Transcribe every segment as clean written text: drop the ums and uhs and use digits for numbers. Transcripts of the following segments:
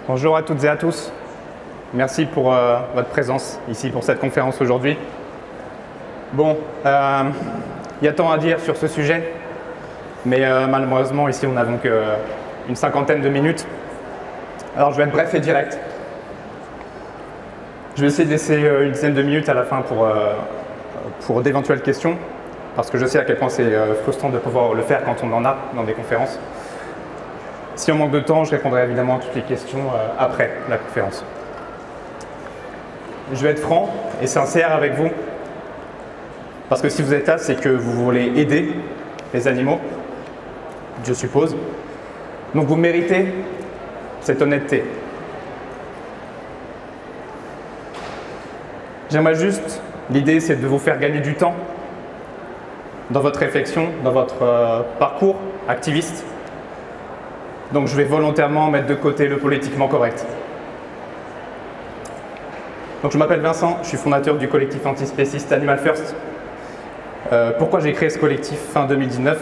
Bonjour à toutes et à tous. Merci pour votre présence ici pour cette conférence aujourd'hui. Bon, il y a tant à dire sur ce sujet, mais malheureusement ici on n'a donc une cinquantaine de minutes. Alors je vais être bref et direct. Je vais essayer de laisser une dizaine de minutes à la fin pour d'éventuelles questions, parce que je sais à quel point c'est frustrant de pouvoir le faire quand on en a dans des conférences. Si on manque de temps, je répondrai évidemment à toutes les questions après la conférence. Je vais être franc et sincère avec vous, parce que si vous êtes là, c'est que vous voulez aider les animaux, je suppose. Donc vous méritez cette honnêteté. J'aimerais juste, l'idée c'est de vous faire gagner du temps dans votre réflexion, dans votre parcours activiste. Donc je vais volontairement mettre de côté le politiquement correct. Donc je m'appelle Vincent, je suis fondateur du collectif antispéciste Animal First. Pourquoi j'ai créé ce collectif fin 2019?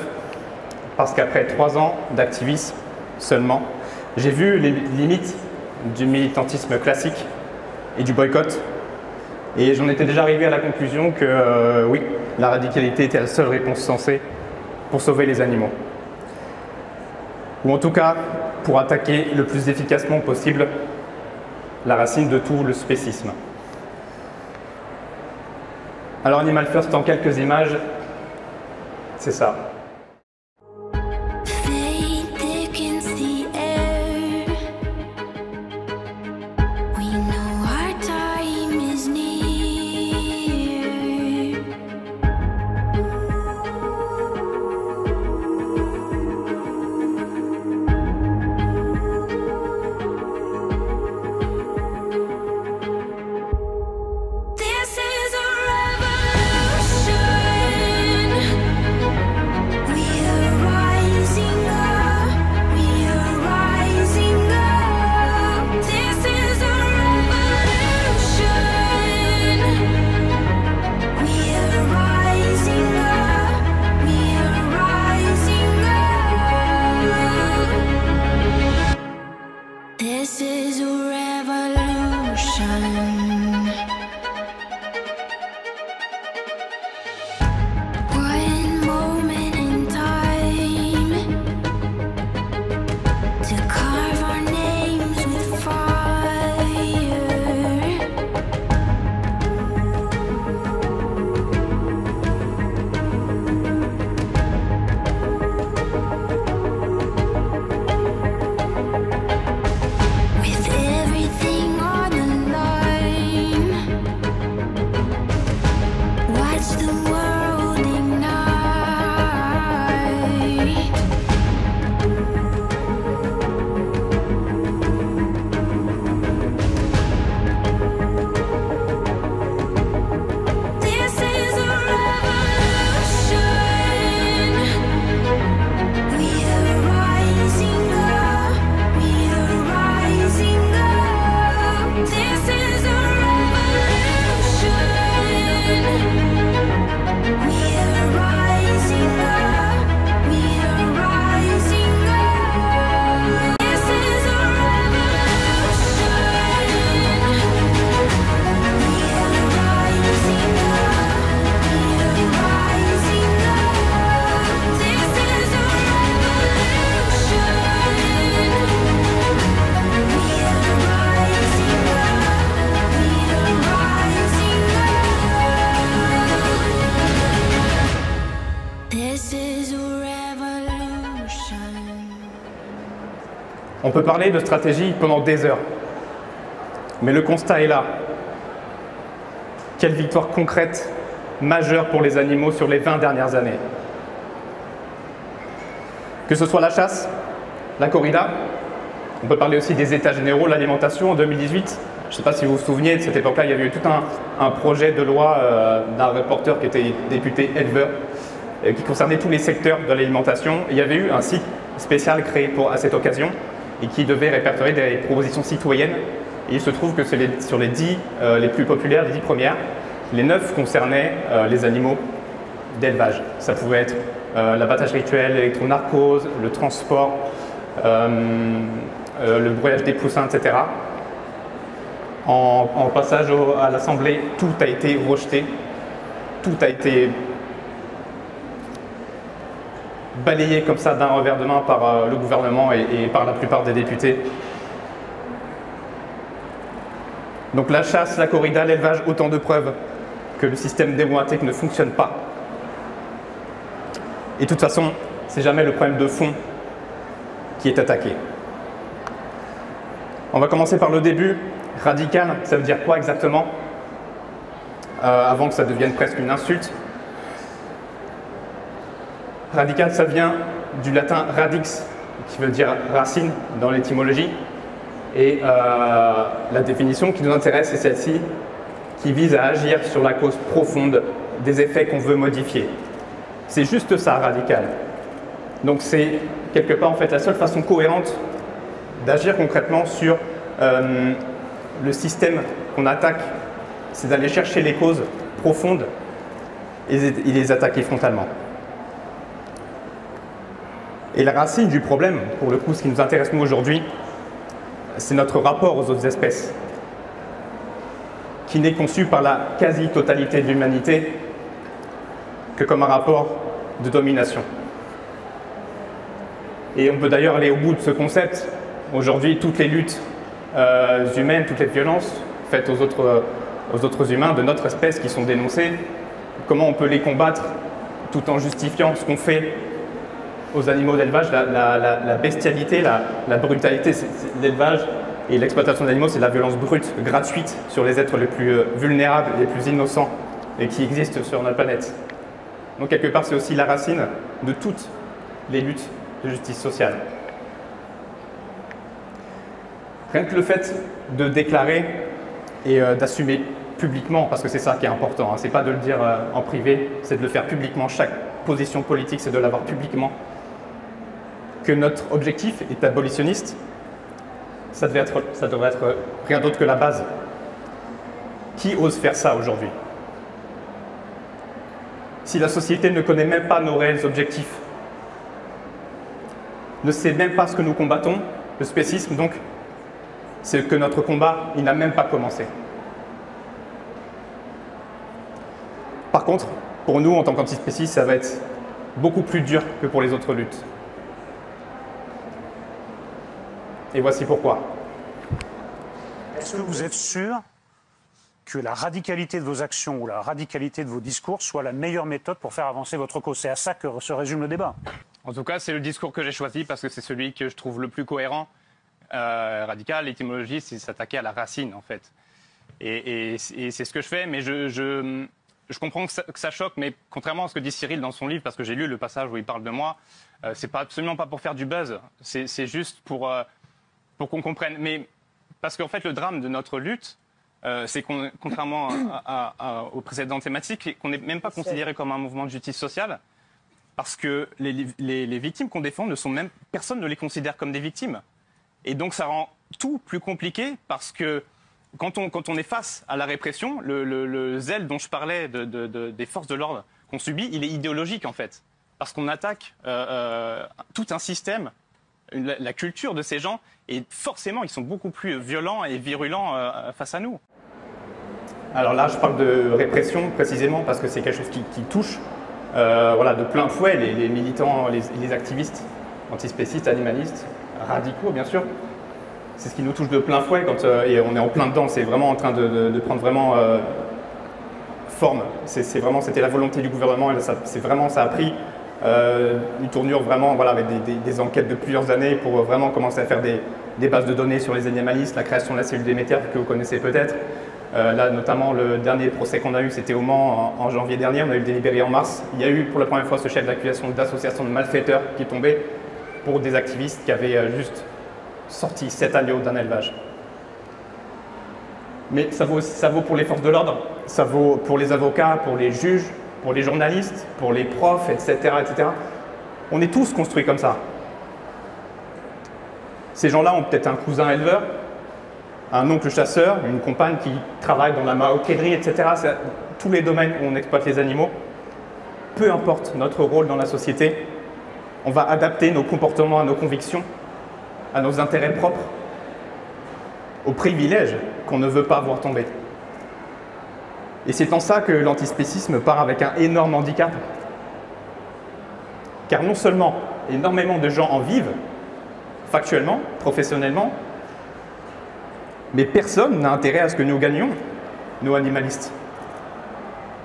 Parce qu'après 3 ans d'activisme seulement, j'ai vu les limites du militantisme classique et du boycott. Et j'en étais déjà arrivé à la conclusion que oui, la radicalité était la seule réponse sensée pour sauver les animaux. Ou en tout cas, pour attaquer le plus efficacement possible la racine de tout le spécisme. Alors Animal First, en quelques images, c'est ça. On peut parler de stratégie pendant des heures, mais le constat est là. Quelle victoire concrète, majeure pour les animaux sur les 20 dernières années. Que ce soit la chasse, la corrida, on peut parler aussi des états généraux de l'alimentation en 2018. Je ne sais pas si vous vous souvenez, de cette époque-là, il y avait eu tout un projet de loi d'un reporter qui était député éleveur, qui concernait tous les secteurs de l'alimentation. Il y avait eu un site spécial créé à cette occasion et qui devait répertorier des propositions citoyennes. Et il se trouve que sur les 10 les plus populaires, les 10 premières, les 9 concernaient les animaux d'élevage. Ça pouvait être l'abattage rituel, l'électronarcose, le transport, le brouillage des poussins, etc. En passage à l'Assemblée, tout a été rejeté, tout a été balayé comme ça d'un revers de main par le gouvernement et par la plupart des députés. Donc la chasse, la corrida, l'élevage, autant de preuves que le système démocratique ne fonctionne pas. Et de toute façon, c'est jamais le problème de fond qui est attaqué. On va commencer par le début. Radical, ça veut dire quoi exactement? Avant que ça devienne presque une insulte. Radical, ça vient du latin radix, qui veut dire racine dans l'étymologie. Et la définition qui nous intéresse est celle-ci, qui vise à agir sur la cause profonde des effets qu'on veut modifier. C'est juste ça, radical. Donc c'est quelque part en fait la seule façon cohérente d'agir concrètement sur le système qu'on attaque, c'est d'aller chercher les causes profondes et les attaquer frontalement. Et la racine du problème, pour le coup, ce qui nous intéresse nous aujourd'hui, c'est notre rapport aux autres espèces, qui n'est conçu par la quasi-totalité de l'humanité que comme un rapport de domination. Et on peut d'ailleurs aller au bout de ce concept. Aujourd'hui, toutes les luttes humaines, toutes les violences faites aux autres humains de notre espèce qui sont dénoncées, comment on peut les combattre tout en justifiant ce qu'on fait aux animaux d'élevage, la bestialité, la brutalité, l'élevage et l'exploitation d'animaux, c'est la violence brute, gratuite sur les êtres les plus vulnérables, les plus innocents et qui existent sur notre planète. Donc quelque part, c'est aussi la racine de toutes les luttes de justice sociale. Rien que le fait de déclarer et d'assumer publiquement, parce que c'est ça qui est important, hein, c'est pas de le dire en privé, c'est de le faire publiquement. Chaque position politique, c'est de l'avoir publiquement. Que notre objectif est abolitionniste, ça devrait être rien d'autre que la base. Qui ose faire ça aujourd'hui? Si la société ne connaît même pas nos réels objectifs, ne sait même pas ce que nous combattons, le spécisme donc, c'est que notre combat, il n'a même pas commencé. Par contre, pour nous, en tant qu'antispécistes, ça va être beaucoup plus dur que pour les autres luttes. Et voici pourquoi. Est-ce que vous êtes sûr que la radicalité de vos actions ou la radicalité de vos discours soit la meilleure méthode pour faire avancer votre cause? C'est à ça que se résume le débat. En tout cas, c'est le discours que j'ai choisi parce que c'est celui que je trouve le plus cohérent. Radical, l'étymologie, c'est s'attaquer à la racine, en fait. Et c'est ce que je fais, mais je comprends que ça choque, mais contrairement à ce que dit Cyril dans son livre, parce que j'ai lu le passage où il parle de moi, c'est absolument pas pour faire du buzz, c'est juste pour qu'on comprenne. Mais parce qu'en fait, le drame de notre lutte, c'est qu'on, contrairement aux précédentes thématiques, qu'on n'est même pas considéré comme un mouvement de justice sociale, parce que les victimes qu'on défend personne ne les considère comme des victimes. Et donc ça rend tout plus compliqué parce que quand on est face à la répression, le zèle dont je parlais des forces de l'ordre qu'on subit, il est idéologique en fait. Parce qu'on attaque tout un système, la culture de ces gens, et forcément ils sont beaucoup plus violents et virulents face à nous. Alors là je parle de répression précisément parce que c'est quelque chose qui touche voilà, de plein fouet les militants, les activistes antispécistes, animalistes, radicaux bien sûr. C'est ce qui nous touche de plein fouet et on est en plein dedans, c'est vraiment en train de prendre vraiment forme. C'était la volonté du gouvernement et ça a pris une tournure vraiment voilà, avec des enquêtes de plusieurs années pour vraiment commencer à faire des bases de données sur les animalistes, la création de la cellule Déméter que vous connaissez peut-être. Là notamment le dernier procès qu'on a eu c'était au Mans en janvier dernier, on a eu le délibéré en mars. Il y a eu pour la première fois ce chef d'accusation d'association de malfaiteurs qui est tombé pour des activistes qui avaient juste sorti 7 agneaux d'un élevage. Mais ça vaut pour les forces de l'ordre, ça vaut pour les avocats, pour les juges, pour les journalistes, pour les profs, etc., etc. On est tous construits comme ça. Ces gens-là ont peut-être un cousin éleveur, un oncle chasseur, une compagne qui travaille dans la maroquinerie, etc. C'est tous les domaines où on exploite les animaux. Peu importe notre rôle dans la société, on va adapter nos comportements à nos convictions à nos intérêts propres, aux privilèges qu'on ne veut pas voir tomber. Et c'est en ça que l'antispécisme part avec un énorme handicap. Car non seulement énormément de gens en vivent, factuellement, professionnellement, mais personne n'a intérêt à ce que nous gagnions, nous animalistes.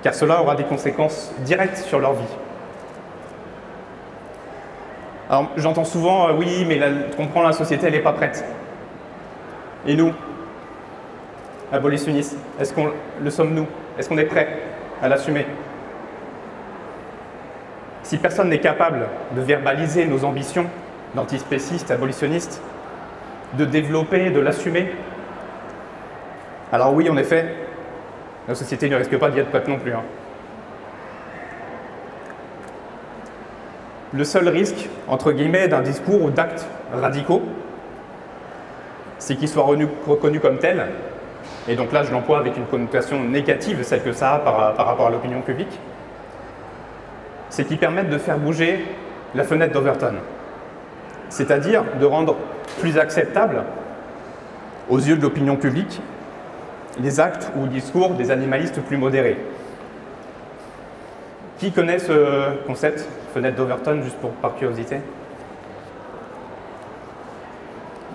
Car cela aura des conséquences directes sur leur vie. Alors j'entends souvent, oui, mais tu comprends, la société, elle n'est pas prête. Et nous, abolitionnistes, est-ce qu'on le sommes-nous? Est-ce qu'on est prêt à l'assumer? Si personne n'est capable de verbaliser nos ambitions d'antispécistes, abolitionnistes, de développer, de l'assumer, alors oui, en effet, la société ne risque pas d'y être prête non plus. Le seul risque, entre guillemets, d'un discours ou d'actes radicaux, c'est qu'ils soient reconnus comme tels, et donc là je l'emploie avec une connotation négative, celle que ça a par rapport à l'opinion publique, c'est qu'ils permettent de faire bouger la fenêtre d'Overton, c'est-à-dire de rendre plus acceptable aux yeux de l'opinion publique les actes ou discours des animalistes plus modérés. Qui connaît ce concept, fenêtre d'Overton, juste par curiosité?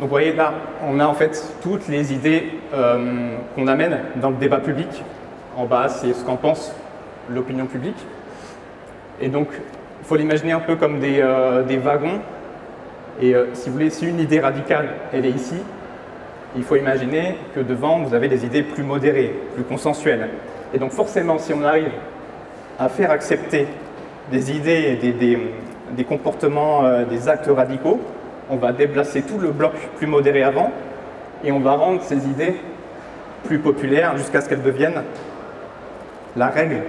Donc vous voyez là, on a en fait toutes les idées qu'on amène dans le débat public. En bas, c'est ce qu'en pense l'opinion publique. Et donc, il faut l'imaginer un peu comme des wagons. Et si vous voulez, si une idée radicale, elle est ici, il faut imaginer que devant, vous avez des idées plus modérées, plus consensuelles. Et donc forcément, si on arrive à faire accepter des idées et des comportements, des actes radicaux, on va déplacer tout le bloc plus modéré avant et on va rendre ces idées plus populaires jusqu'à ce qu'elles deviennent la règle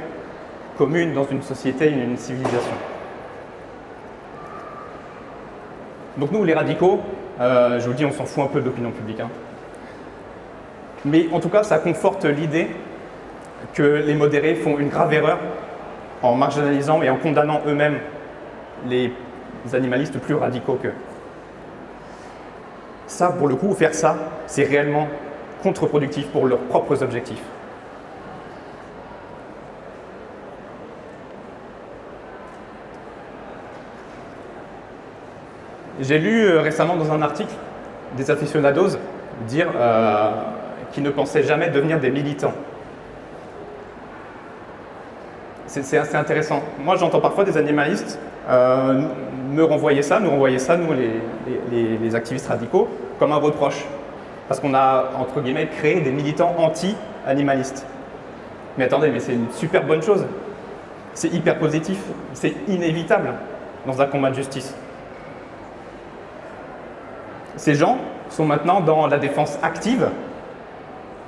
commune dans une société, une civilisation. Donc nous, les radicaux, je vous dis, on s'en fout un peu de l'opinion publique. Mais en tout cas, ça conforte l'idée que les modérés font une grave erreur en marginalisant et en condamnant eux-mêmes les animalistes plus radicaux qu'eux. Ça, pour le coup, faire ça, c'est réellement contre-productif pour leurs propres objectifs. J'ai lu récemment dans un article des aficionados dire qu'ils ne pensaient jamais devenir des militants. C'est assez intéressant. Moi, j'entends parfois des animalistes nous renvoyer ça, nous, les activistes radicaux, comme un reproche. Parce qu'on a, entre guillemets, créé des militants anti-animalistes. Mais attendez, mais c'est une super bonne chose. C'est hyper positif, c'est inévitable dans un combat de justice. Ces gens sont maintenant dans la défense active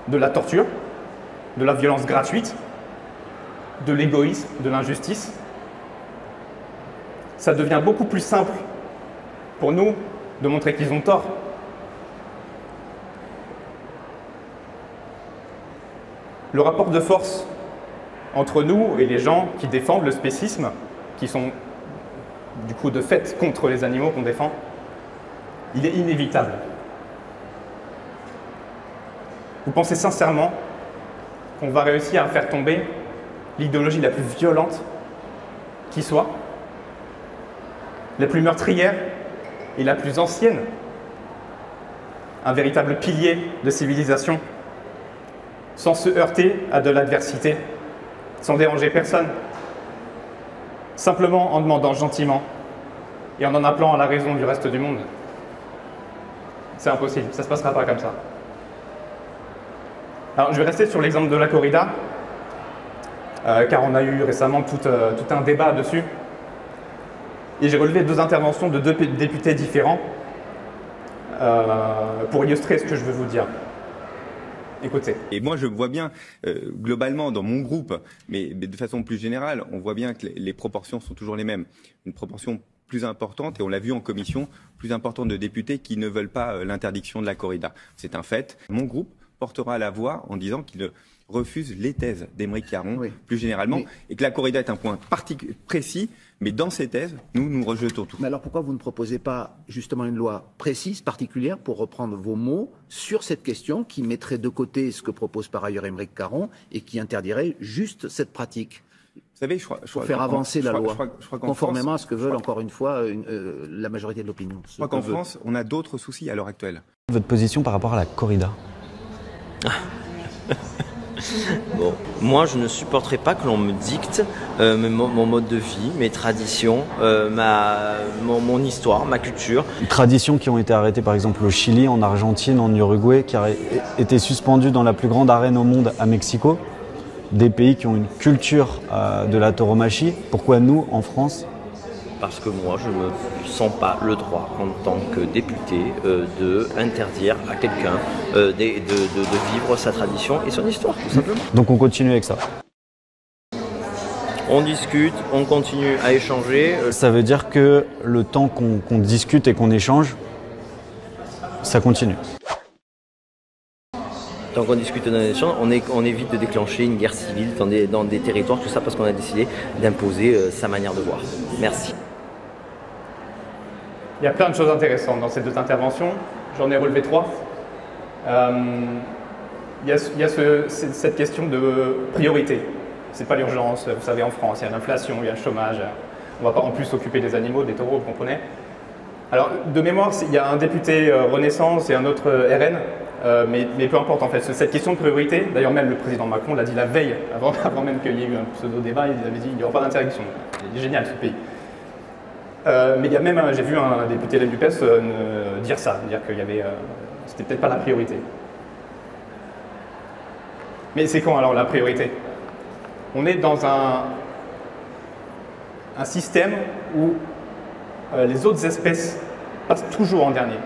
de la torture, de la violence gratuite, de l'égoïsme, de l'injustice. Ça devient beaucoup plus simple pour nous de montrer qu'ils ont tort. Le rapport de force entre nous et les gens qui défendent le spécisme, qui sont du coup de fait contre les animaux qu'on défend, il est inévitable. Vous pensez sincèrement qu'on va réussir à faire tomber l'idéologie la plus violente qui soit, la plus meurtrière et la plus ancienne, un véritable pilier de civilisation, sans se heurter à de l'adversité, sans déranger personne, simplement en demandant gentiment et en appelant à la raison du reste du monde? C'est impossible, ça ne se passera pas comme ça. Alors, je vais rester sur l'exemple de la corrida, car on a eu récemment tout un débat dessus. Et j'ai relevé deux interventions de deux députés différents pour illustrer ce que je veux vous dire. Écoutez. Et moi, je vois bien, globalement, dans mon groupe, mais de façon plus générale, on voit bien que les proportions sont toujours les mêmes. Une proportion plus importante, et on l'a vu en commission, plus importante de députés qui ne veulent pas l'interdiction de la corrida. C'est un fait. Mon groupe portera la voix en disant qu'il refuse les thèses d'Aymeric Caron, Oui. plus généralement, Oui. et que la corrida est un point précis, mais dans ces thèses, nous rejetons tout. Mais alors pourquoi vous ne proposez pas justement une loi précise, particulière, pour reprendre vos mots, sur cette question qui mettrait de côté ce que propose par ailleurs Aymeric Caron et qui interdirait juste cette pratique? Vous savez, Pour faire avancer la loi, je crois qu'en conformément France, à ce que veulent encore une fois la majorité de l'opinion. Je crois qu'en France, on a d'autres soucis à l'heure actuelle. Votre position par rapport à la corrida? Bon, moi je ne supporterai pas que l'on me dicte mon mode de vie, mes traditions, mon histoire, ma culture. Traditions qui ont été arrêtées par exemple au Chili, en Argentine, en Uruguay, qui a été suspendues dans la plus grande arène au monde à Mexico. Des pays qui ont une culture de la tauromachie. Pourquoi nous, en France? Parce que moi je ne me sens pas le droit en tant que député de interdire à quelqu'un de vivre sa tradition et son histoire, tout simplement. Donc on continue avec ça. On discute, on continue à échanger. Ça veut dire que le temps qu'on discute et qu'on échange, ça continue. Tant qu'on discute dans les échanges, on évite de déclencher une guerre civile dans des territoires, tout ça parce qu'on a décidé d'imposer sa manière de voir. Merci. Il y a plein de choses intéressantes dans ces deux interventions. J'en ai relevé 3. Il y a cette question de priorité. C'est pas l'urgence. Vous savez, en France, il y a l'inflation, il y a le chômage. On ne va pas en plus s'occuper des animaux, des taureaux, vous comprenez. Alors, de mémoire, il y a un député Renaissance et un autre RN. Mais peu importe en fait, cette question de priorité, d'ailleurs même le président Macron l'a dit la veille, avant même qu'il y ait eu un pseudo-débat, il avait dit qu'il n'y aura pas d'interdiction. Il est génial ce pays. Mais il y a même, j'ai vu un député de la NUPES dire ça, dire qu'il y avait, c'était peut-être pas la priorité. Mais c'est quand alors la priorité? On est dans un système où les autres espèces passent toujours en dernier.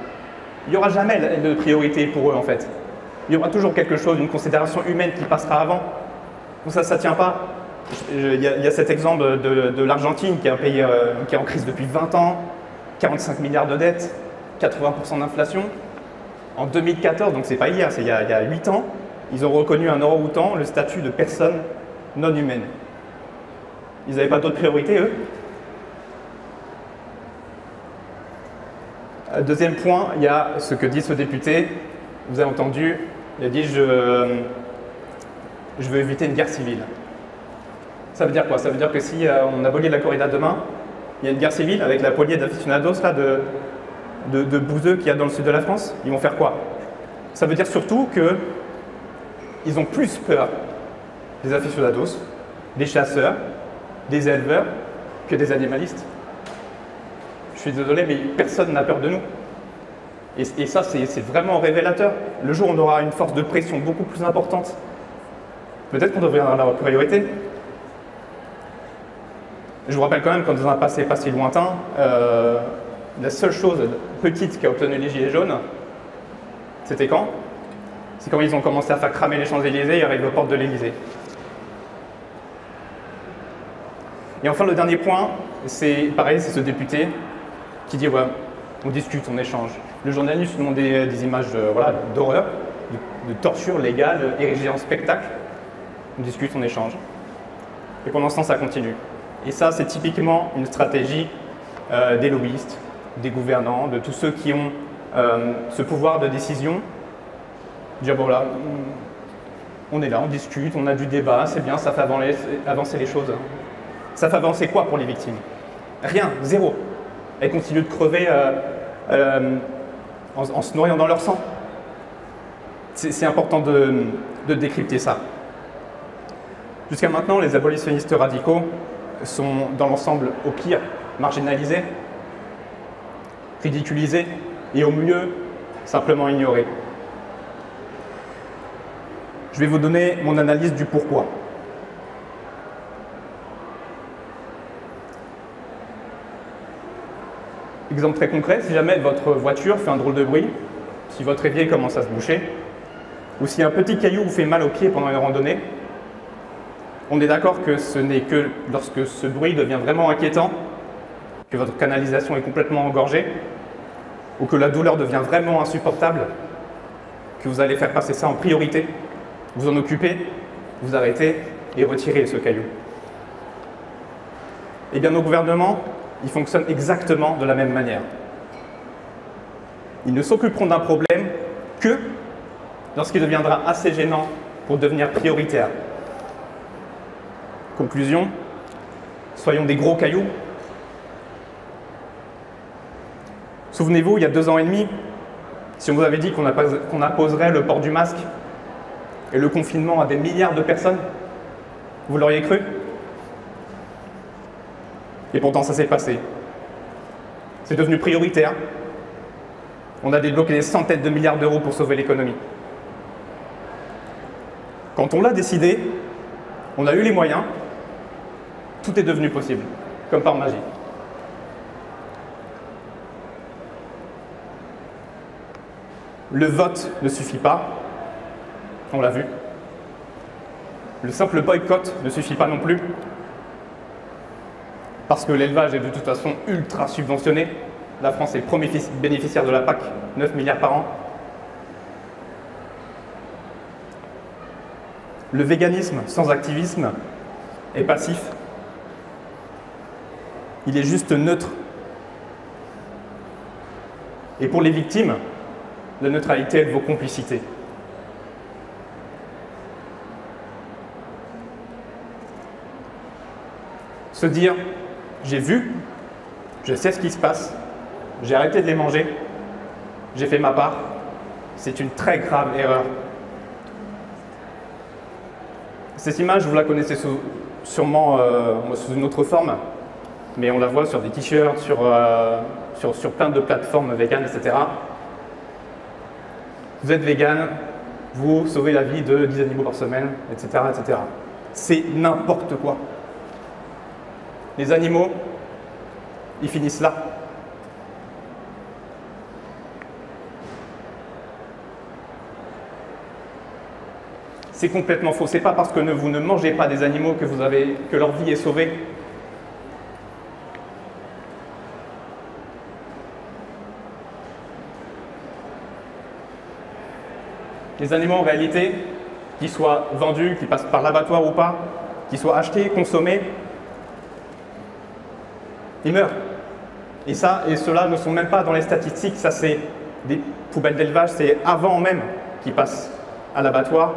Il n'y aura jamais de priorité pour eux en fait. Il y aura toujours quelque chose, une considération humaine qui passera avant. Donc ça ne tient pas. Il y a cet exemple de l'Argentine qui est un pays qui est en crise depuis 20 ans, 45 milliards de dettes, 80% d'inflation. En 2014, donc c'est pas hier, c'est il y a 8 ans, ils ont reconnu un orang-outan le statut de personne non humaine. Ils n'avaient pas d'autres priorités eux? Deuxième point, il y a ce que dit ce député. Vous avez entendu, il a dit je veux éviter une guerre civile. Ça veut dire quoi? Ça veut dire que si on abolit la corrida demain, il y a une guerre civile avec la poignée d'aficionados là, de bouseux qu'il y a dans le sud de la France. Ils vont faire quoi? Ça veut dire surtout qu'ils ont plus peur des aficionados, des chasseurs, des éleveurs que des animalistes. Je suis désolé, mais personne n'a peur de nous. Et ça, c'est vraiment révélateur. Le jour où on aura une force de pression beaucoup plus importante, peut-être qu'on devrait avoir la priorité. Je vous rappelle quand même, quand dans un passé pas si lointain, la seule chose petite qui a obtenu les Gilets jaunes, c'était quand? C'est quand ils ont commencé à faire cramer les Champs-Élysées et arriver aux portes de l'Élysée. Et enfin, le dernier point, c'est pareil, c'est ce député qui dit ouais, on discute, on échange. Le journaliste nous demande des images d'horreur, de torture légale, érigée en spectacle. On discute, on échange. Et pendant ce temps, ça continue. Et ça, c'est typiquement une stratégie des lobbyistes, des gouvernants, de tous ceux qui ont ce pouvoir de décision. Dire bon là, on est là, on discute, on a du débat, c'est bien, ça fait avancer les choses. Ça fait avancer quoi pour les victimes? Rien, zéro. Elles continuent de crever en se noyant dans leur sang. C'est important de décrypter ça. Jusqu'à maintenant, les abolitionnistes radicaux sont dans l'ensemble au pire marginalisés, ridiculisés et au mieux simplement ignorés. Je vais vous donner mon analyse du pourquoi. Exemple très concret, si jamais votre voiture fait un drôle de bruit, si votre évier commence à se boucher, ou si un petit caillou vous fait mal au pied pendant une randonnée, on est d'accord que ce n'est que lorsque ce bruit devient vraiment inquiétant, que votre canalisation est complètement engorgée, ou que la douleur devient vraiment insupportable, que vous allez faire passer ça en priorité, vous en occuper vous arrêtez et retirez ce caillou. Eh bien, nos gouvernements, ils fonctionnent exactement de la même manière. Ils ne s'occuperont d'un problème que lorsqu'il deviendra assez gênant pour devenir prioritaire. Conclusion, soyons des gros cailloux. Souvenez-vous, il y a 2 ans et demi, si on vous avait dit qu'on imposerait le port du masque et le confinement à des milliards de personnes, vous l'auriez cru? Et pourtant, ça s'est passé. C'est devenu prioritaire. On a débloqué des centaines de milliards d'euros pour sauver l'économie. Quand on l'a décidé, on a eu les moyens, tout est devenu possible, comme par magie. Le vote ne suffit pas, on l'a vu. Le simple boycott ne suffit pas non plus, parce que l'élevage est de toute façon ultra subventionné. La France est le premier bénéficiaire de la PAC, 9 milliards par an. Le véganisme sans activisme est passif. Il est juste neutre. Et pour les victimes, la neutralité, elle vaut complicité. Se dire, j'ai vu, je sais ce qui se passe, j'ai arrêté de les manger, j'ai fait ma part, c'est une très grave erreur. Cette image, vous la connaissez sûrement sous une autre forme, mais on la voit sur des t-shirts, sur plein de plateformes véganes, etc. Vous êtes vegan, vous sauvez la vie de 10 animaux par semaine, etc. etc. C'est n'importe quoi. Les animaux, ils finissent là. C'est complètement faux. C'est pas parce que vous ne mangez pas des animaux que leur vie est sauvée. Les animaux, en réalité, qu'ils soient vendus, qu'ils passent par l'abattoir ou pas, qu'ils soient achetés, consommés, ils meurent. Et ceux-là ne sont même pas dans les statistiques. Ça, c'est des poubelles d'élevage, c'est avant même qu'ils passent à l'abattoir.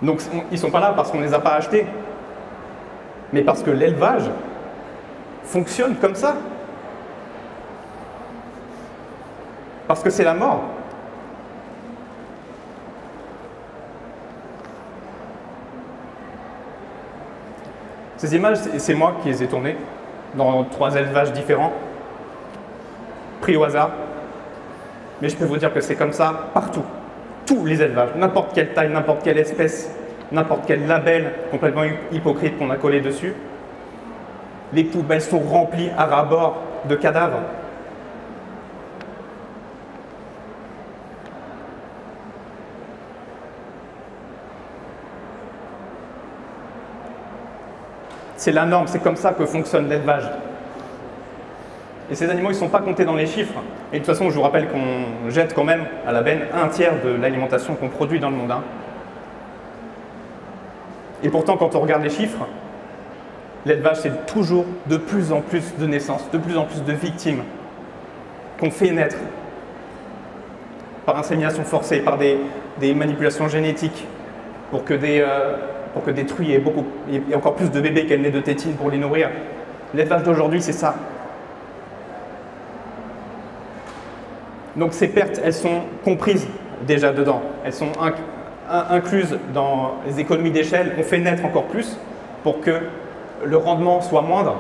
Donc, ils ne sont pas là parce qu'on ne les a pas achetés, mais parce que l'élevage fonctionne comme ça. Parce que c'est la mort. Ces images, c'est moi qui les ai tournées dans 3 élevages différents, pris au hasard. Mais je peux vous dire que c'est comme ça partout. Tous les élevages, n'importe quelle taille, n'importe quelle espèce, n'importe quel label complètement hypocrite qu'on a collé dessus. Les poubelles sont remplies à ras-bord de cadavres. C'est la norme, c'est comme ça que fonctionne l'élevage. Et ces animaux, ils ne sont pas comptés dans les chiffres. Et de toute façon, je vous rappelle qu'on jette quand même à la benne 1/3 de l'alimentation qu'on produit dans le monde. Et pourtant, quand on regarde les chiffres, l'élevage, c'est toujours de plus en plus de naissances, de plus en plus de victimes qu'on fait naître par insémination forcée, par des manipulations génétiques, pour que des truies aient encore plus de bébés qu'elles n'aient de tétines pour les nourrir. L'élevage d'aujourd'hui, c'est ça. Donc ces pertes, elles sont comprises déjà dedans. Elles sont incluses dans les économies d'échelle. On fait naître encore plus pour que le rendement soit moindre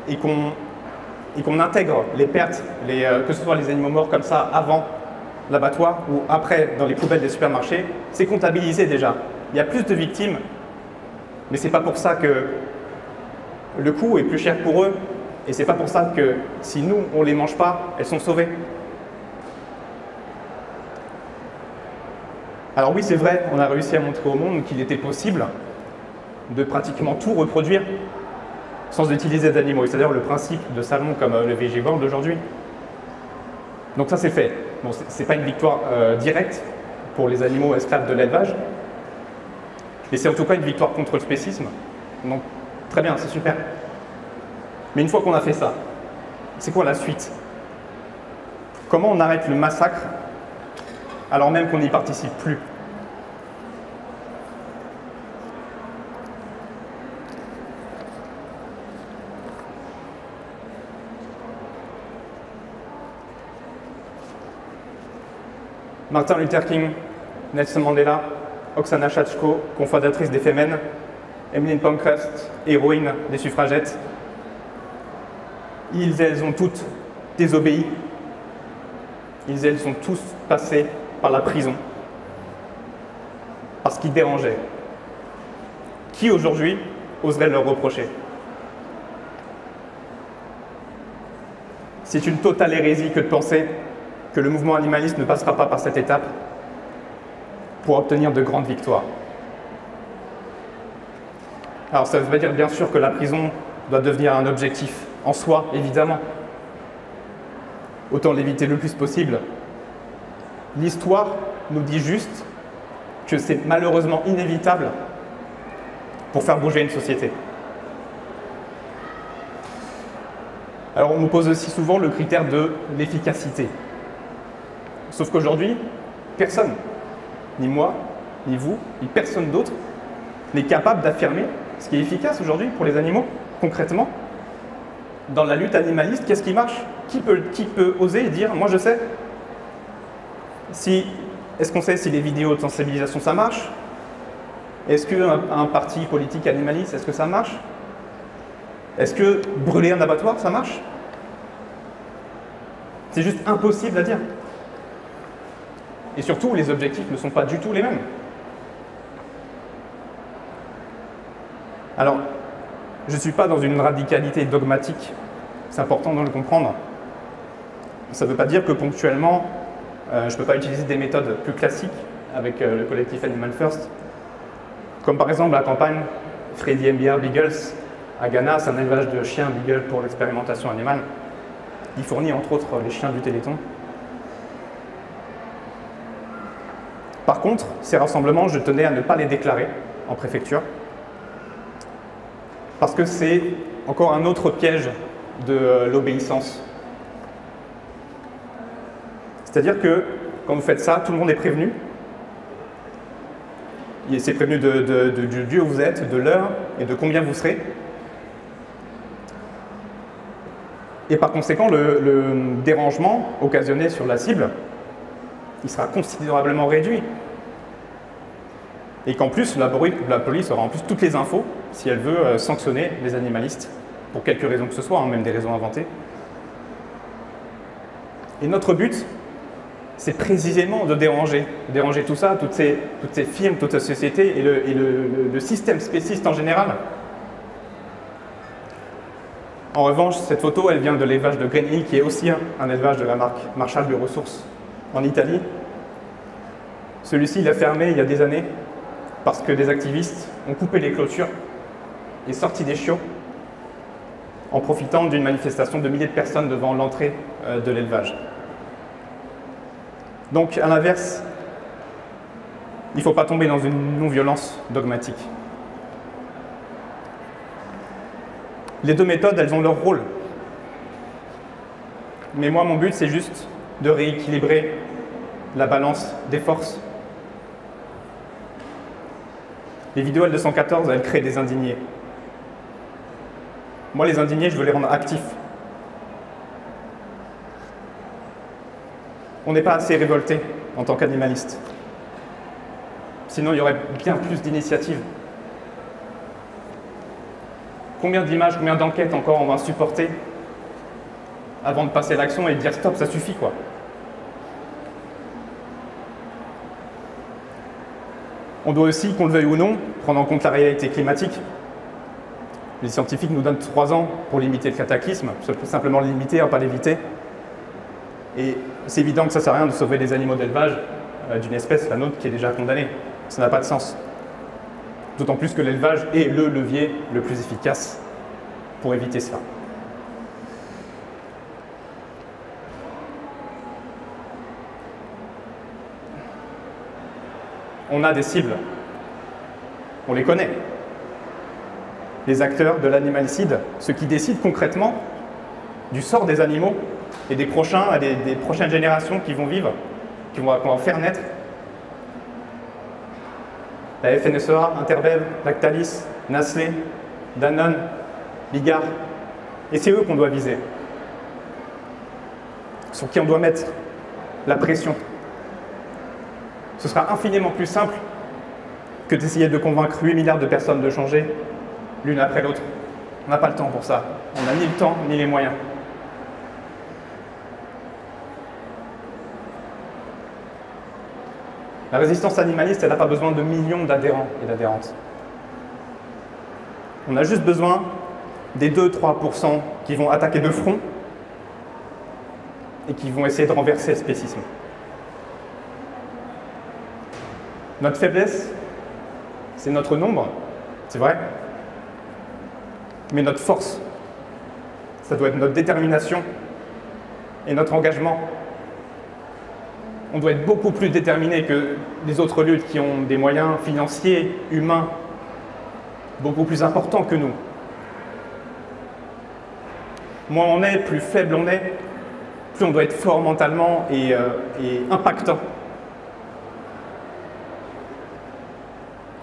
et qu'on intègre les pertes, que ce soit les animaux morts comme ça avant l'abattoir ou après dans les poubelles des supermarchés. C'est comptabilisé déjà. Il y a plus de victimes, mais c'est pas pour ça que le coût est plus cher pour eux. Et c'est pas pour ça que si nous, on les mange pas, elles sont sauvées. Alors oui, c'est vrai, on a réussi à montrer au monde qu'il était possible de pratiquement tout reproduire sans utiliser d'animaux. C'est d'ailleurs le principe de salons comme le Végéworld d'aujourd'hui. Donc ça, c'est fait. Bon, c'est pas une victoire directe pour les animaux esclaves de l'élevage. Et c'est en tout cas une victoire contre le spécisme. Donc, très bien, c'est super. Mais une fois qu'on a fait ça, c'est quoi la suite? Comment on arrête le massacre alors même qu'on n'y participe plus? Martin Luther King, Nelson Mandela, Oksana Shachko, cofondatrice des Femen, Emmeline Pankhurst, héroïne des suffragettes. Elles ont toutes désobéi. Elles sont tous passés par la prison parce qu'ils dérangeaient. Qui aujourd'hui oserait leur reprocher? C'est une totale hérésie que de penser que le mouvement animaliste ne passera pas par cette étape pour obtenir de grandes victoires. Alors ça veut pas dire bien sûr que la prison doit devenir un objectif en soi, évidemment. Autant l'éviter le plus possible. L'histoire nous dit juste que c'est malheureusement inévitable pour faire bouger une société. Alors on nous pose aussi souvent le critère de l'efficacité. Sauf qu'aujourd'hui, personne, ni moi, ni vous, ni personne d'autre, n'est capable d'affirmer ce qui est efficace aujourd'hui pour les animaux, concrètement. Dans la lutte animaliste, qu'est-ce qui marche? Qui peut oser dire « moi je sais » Est-ce qu'on sait si les vidéos de sensibilisation ça marche? Est-ce qu'un parti politique animaliste, est-ce que ça marche? Est-ce que brûler un abattoir, ça marche? C'est juste impossible à dire. Et surtout, les objectifs ne sont pas du tout les mêmes. Alors, je ne suis pas dans une radicalité dogmatique, c'est important de le comprendre. Ça ne veut pas dire que ponctuellement, je ne peux pas utiliser des méthodes plus classiques avec le collectif Animal First. Comme par exemple la campagne Freddy MBR Beagles à Ghana, c'est un élevage de chiens Beagle pour l'expérimentation animale. Il fournit entre autres les chiens du Téléthon. Par contre, ces rassemblements, je tenais à ne pas les déclarer en préfecture, parce que c'est encore un autre piège de l'obéissance. C'est-à-dire que quand vous faites ça, tout le monde est prévenu. C'est prévenu du lieu où vous êtes, de l'heure et de combien vous serez. Et par conséquent, le dérangement occasionné sur la cible, il sera considérablement réduit. Et qu'en plus, la police aura en plus toutes les infos si elle veut sanctionner les animalistes, pour quelque raison que ce soit, hein, même des raisons inventées. Et notre but, c'est précisément de déranger tout ça, toutes ces firmes, toute cette société et le système spéciste en général. En revanche, cette photo, elle vient de l'élevage de Green Hill, qui est aussi un élevage de la marque Marshall Bioresources en Italie. Celui-ci, il a fermé il y a des années parce que des activistes ont coupé les clôtures et sorti des chiots en profitant d'une manifestation de milliers de personnes devant l'entrée de l'élevage. Donc, à l'inverse, il ne faut pas tomber dans une non-violence dogmatique. Les deux méthodes, elles ont leur rôle. Mais moi, mon but, c'est juste de rééquilibrer la balance des forces. Les vidéos L214, elles créent des indignés. Moi, les indignés, je veux les rendre actifs. On n'est pas assez révolté en tant qu'animaliste. Sinon, il y aurait bien plus d'initiatives. Combien d'images, combien d'enquêtes encore on va supporter avant de passer à l'action et de dire stop, ça suffit quoi. On doit aussi, qu'on le veuille ou non, prendre en compte la réalité climatique. Les scientifiques nous donnent 3 ans pour limiter le cataclysme, simplement le limiter, pas l'éviter. Et c'est évident que ça ne sert à rien de sauver les animaux d'élevage d'une espèce, la nôtre, qui est déjà condamnée. Ça n'a pas de sens. D'autant plus que l'élevage est le levier le plus efficace pour éviter cela. On a des cibles. On les connaît. Les acteurs de l'animalicide, ceux qui décident concrètement du sort des animaux et des prochaines générations qui vont vivre, qu'on va faire naître. La FNSEA, Interbev, Lactalis, Nestlé, Danone, Bigard. Et c'est eux qu'on doit viser. Sur qui on doit mettre la pression. Ce sera infiniment plus simple que d'essayer de convaincre 8 milliards de personnes de changer l'une après l'autre. On n'a pas le temps pour ça. On n'a ni le temps ni les moyens. La résistance animaliste, elle n'a pas besoin de millions d'adhérents et d'adhérentes. On a juste besoin des 2-3% qui vont attaquer de front et qui vont essayer de renverser le spécisme. Notre faiblesse, c'est notre nombre, c'est vrai. Mais notre force, ça doit être notre détermination et notre engagement. On doit être beaucoup plus déterminé que les autres luttes qui ont des moyens financiers, humains, beaucoup plus importants que nous. Moins on est, plus faible on est, plus on doit être fort mentalement et impactant.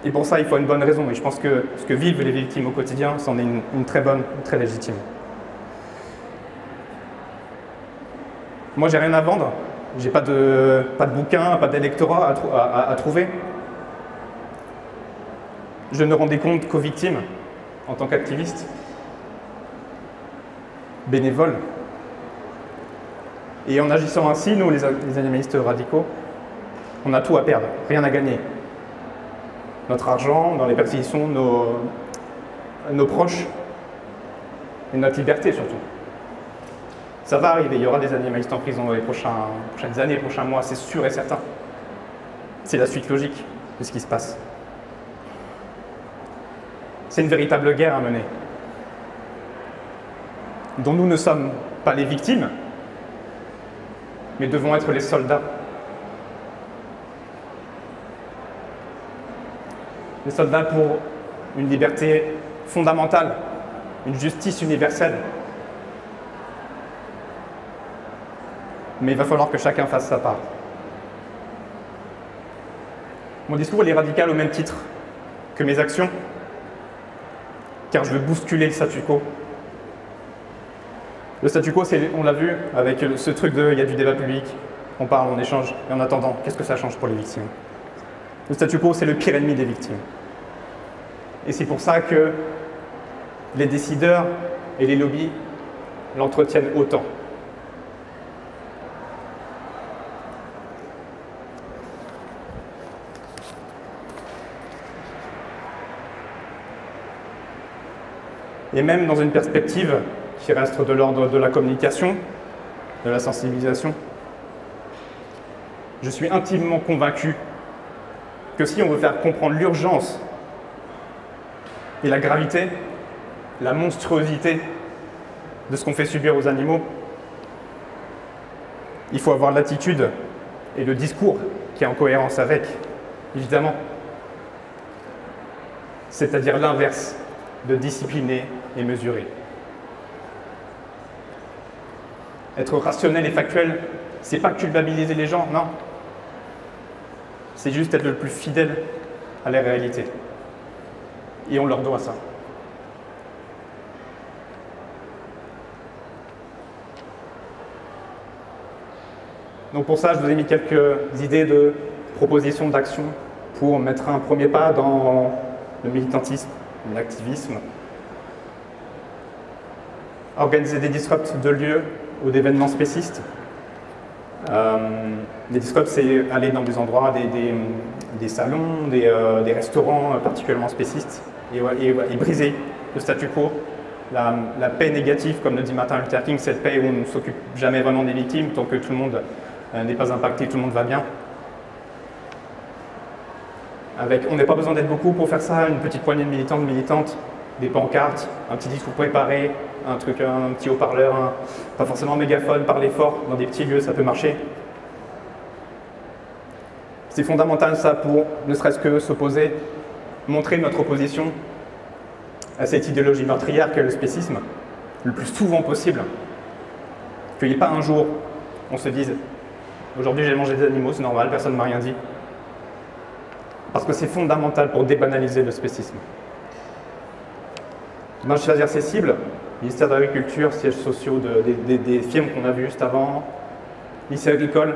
Et pour ça, il faut une bonne raison. Et je pense que ce que vivent les victimes au quotidien, c'en est une très bonne, très légitime. Moi, j'ai rien à vendre. J'ai pas de bouquin, pas d'électorat à trouver. Je ne rends des comptes qu'aux victimes, en tant qu'activiste, bénévole. Et en agissant ainsi, nous, les animalistes radicaux, on a tout à perdre, rien à gagner. Notre argent, dans les perquisitions, nos proches, et notre liberté surtout. Ça va arriver, il y aura des animalistes en prison dans les prochaines années, les prochains mois, c'est sûr et certain. C'est la suite logique de ce qui se passe. C'est une véritable guerre à mener, dont nous ne sommes pas les victimes, mais devons être les soldats. Les soldats pour une liberté fondamentale, une justice universelle. Mais il va falloir que chacun fasse sa part. Mon discours est radical au même titre que mes actions, car je veux bousculer le statu quo. Le statu quo, on l'a vu avec ce truc de il y a du débat public, on parle, on échange, et en attendant, qu'est-ce que ça change pour les victimes? Le statu quo, c'est le pire ennemi des victimes. Et c'est pour ça que les décideurs et les lobbies l'entretiennent autant. Et même dans une perspective qui reste de l'ordre de la communication, de la sensibilisation, je suis intimement convaincu que si on veut faire comprendre l'urgence et la gravité, la monstruosité de ce qu'on fait subir aux animaux, il faut avoir l'attitude et le discours qui est en cohérence avec, évidemment. C'est-à-dire l'inverse de discipliner et mesurer. Être rationnel et factuel, c'est pas culpabiliser les gens, non. C'est juste être le plus fidèle à la réalité. Et on leur doit ça. Donc pour ça, je vous ai mis quelques idées de propositions d'action pour mettre un premier pas dans le militantisme, l'activisme. Organiser des disrupts de lieux ou d'événements spécistes. Les disrupts, c'est aller dans des endroits, des salons, des restaurants particulièrement spécistes et briser le statu quo. La paix négative, comme le dit Martin Luther King, cette paix où on ne s'occupe jamais vraiment des victimes, tant que tout le monde n'est pas impacté, tout le monde va bien. On n'a pas besoin d'être beaucoup pour faire ça, une petite poignée de militantes, des pancartes, un petit discours préparé, un petit haut-parleur, pas forcément un mégaphone, parler fort, dans des petits lieux, ça peut marcher. C'est fondamental ça pour ne serait-ce que s'opposer, montrer notre opposition à cette idéologie meurtrière qu'est le spécisme, le plus souvent possible. Qu'il n'y ait pas un jour, on se dise « aujourd'hui j'ai mangé des animaux, c'est normal, personne ne m'a rien dit ». Parce que c'est fondamental pour débanaliser le spécisme. Moi, je choisir ses cibles, ministère de l'Agriculture, sièges sociaux des firmes qu'on a vues juste avant, lycée agricole,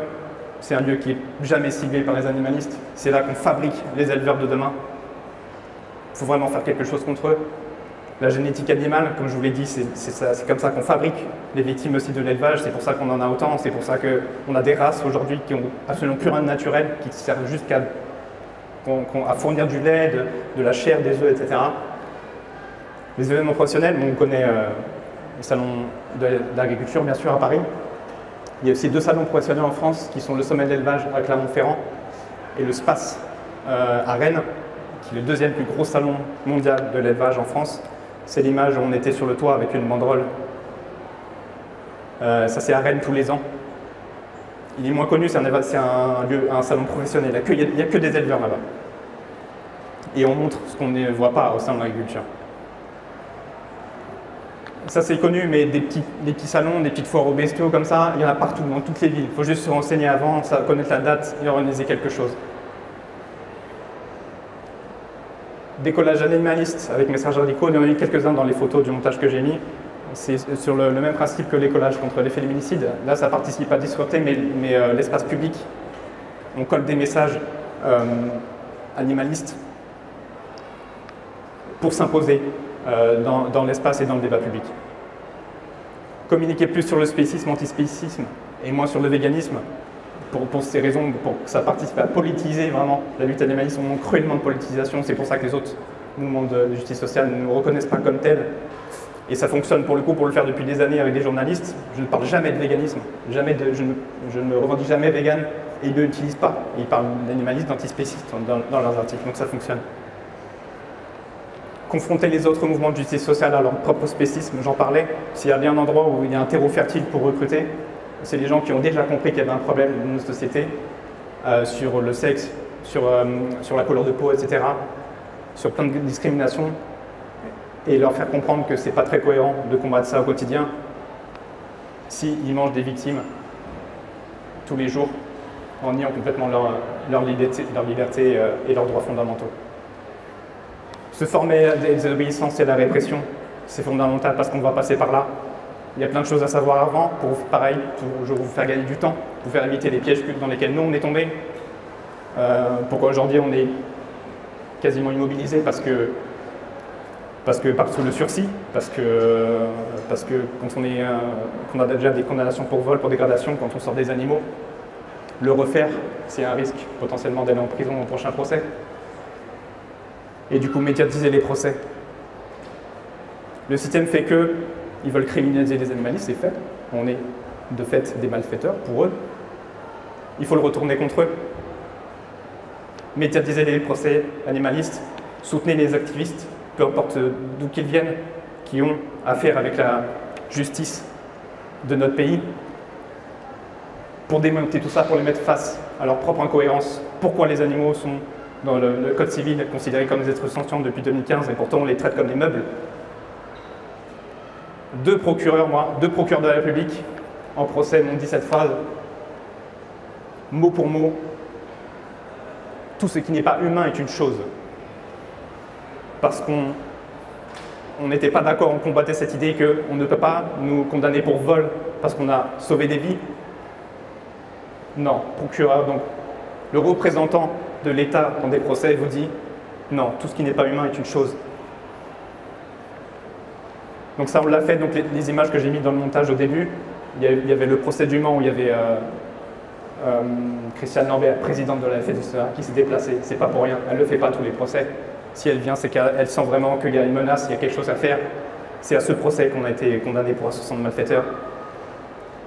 c'est un lieu qui n'est jamais ciblé par les animalistes. C'est là qu'on fabrique les éleveurs de demain. Il faut vraiment faire quelque chose contre eux. La génétique animale, comme je vous l'ai dit, c'est comme ça qu'on fabrique les victimes aussi de l'élevage. C'est pour ça qu'on en a autant. C'est pour ça qu'on a des races aujourd'hui qui n'ont absolument plus rien de naturel, qui servent juste à fournir du lait, de la chair, des œufs, etc. Les événements professionnels, on connaît le salon de l'agriculture, bien sûr, à Paris. Il y a aussi 2 salons professionnels en France qui sont le sommet de l'élevage à Clermont-Ferrand et le SPACE à Rennes, qui est le 2e plus gros salon mondial de l'élevage en France. C'est l'image où on était sur le toit avec une banderole. Ça, c'est à Rennes tous les ans. Il est moins connu, c'est un salon professionnel. Il n'y a que des éleveurs là-bas. Et on montre ce qu'on ne voit pas au sein de l'agriculture. Ça c'est connu, mais des petits salons, des petites foires aux bestiaux comme ça, il y en a partout, dans toutes les villes. Il faut juste se renseigner avant, connaître la date et organiser quelque chose. Décollage animaliste avec messages radicaux, il y en a eu quelques-uns dans les photos du montage que j'ai mis. C'est sur le même principe que l'écollage contre les féminicides. Là, ça participe à dissuader, mais l'espace public, on colle des messages animalistes pour s'imposer dans l'espace et dans le débat public. Communiquer plus sur le spécisme, antispécisme et moins sur le véganisme, pour ces raisons, pour que ça participe à politiser vraiment la lutte animaliste. On manque cruellement de politisation, c'est pour ça que les autres mouvements de justice sociale ne nous reconnaissent pas comme tels. Et ça fonctionne pour le coup, pour le faire depuis des années avec des journalistes. Je ne parle jamais de véganisme, je ne me revendique jamais vegan, et ils ne l'utilisent pas. Ils parlent d'animalistes, d'antispécistes dans leurs articles, donc ça fonctionne. Confronter les autres mouvements de justice sociale à leur propre spécisme, j'en parlais. S'il y a bien un endroit où il y a un terreau fertile pour recruter, c'est les gens qui ont déjà compris qu'il y avait un problème dans nos sociétés, sur le sexe, sur la couleur de peau, etc., sur plein de discriminations, et leur faire comprendre que c'est pas très cohérent de combattre ça au quotidien s'ils mangent des victimes tous les jours en niant complètement leur liberté et leurs droits fondamentaux. Se former à la désobéissance et à la répression, c'est fondamental parce qu'on va passer par là. Il y a plein de choses à savoir avant, pour vous faire gagner du temps, pour faire éviter les pièges dans lesquels nous on est tombés. Pourquoi aujourd'hui on est quasiment immobilisé parce que sous le sursis, parce que quand on a déjà des condamnations pour vol, pour dégradation, quand on sort des animaux, le refaire, c'est un risque potentiellement d'aller en prison au prochain procès. Et du coup, médiatiser les procès. Le système fait qu'ils veulent criminaliser les animalistes, c'est fait. On est de fait des malfaiteurs pour eux. Il faut le retourner contre eux. Médiatiser les procès animalistes, soutenez les activistes, peu importe d'où qu'ils viennent, qui ont affaire avec la justice de notre pays, pour démonter tout ça, pour les mettre face à leur propre incohérence. Pourquoi les animaux sont dans le code civil considérés comme des êtres sentients depuis 2015 et pourtant on les traite comme des meubles. 2 procureurs de la République en procès m'ont dit cette phrase, mot pour mot, tout ce qui n'est pas humain est une chose. Parce qu'on n'était pas d'accord, on combattait cette idée qu'on ne peut pas nous condamner pour vol parce qu'on a sauvé des vies. Non, procureur, donc le représentant de l'État dans des procès vous dit non, tout ce qui n'est pas humain est une chose. Donc ça on l'a fait, donc les images que j'ai mises dans le montage au début, il y avait le procès du Mans où il y avait Christiane Lambert, présidente de la FNSEA, qui s'est déplacée. C'est pas pour rien, elle ne le fait pas tous les procès. Si elle vient, c'est qu'elle sent vraiment qu'il y a une menace, il y a quelque chose à faire. C'est à ce procès qu'on a été condamné pour association de malfaiteurs.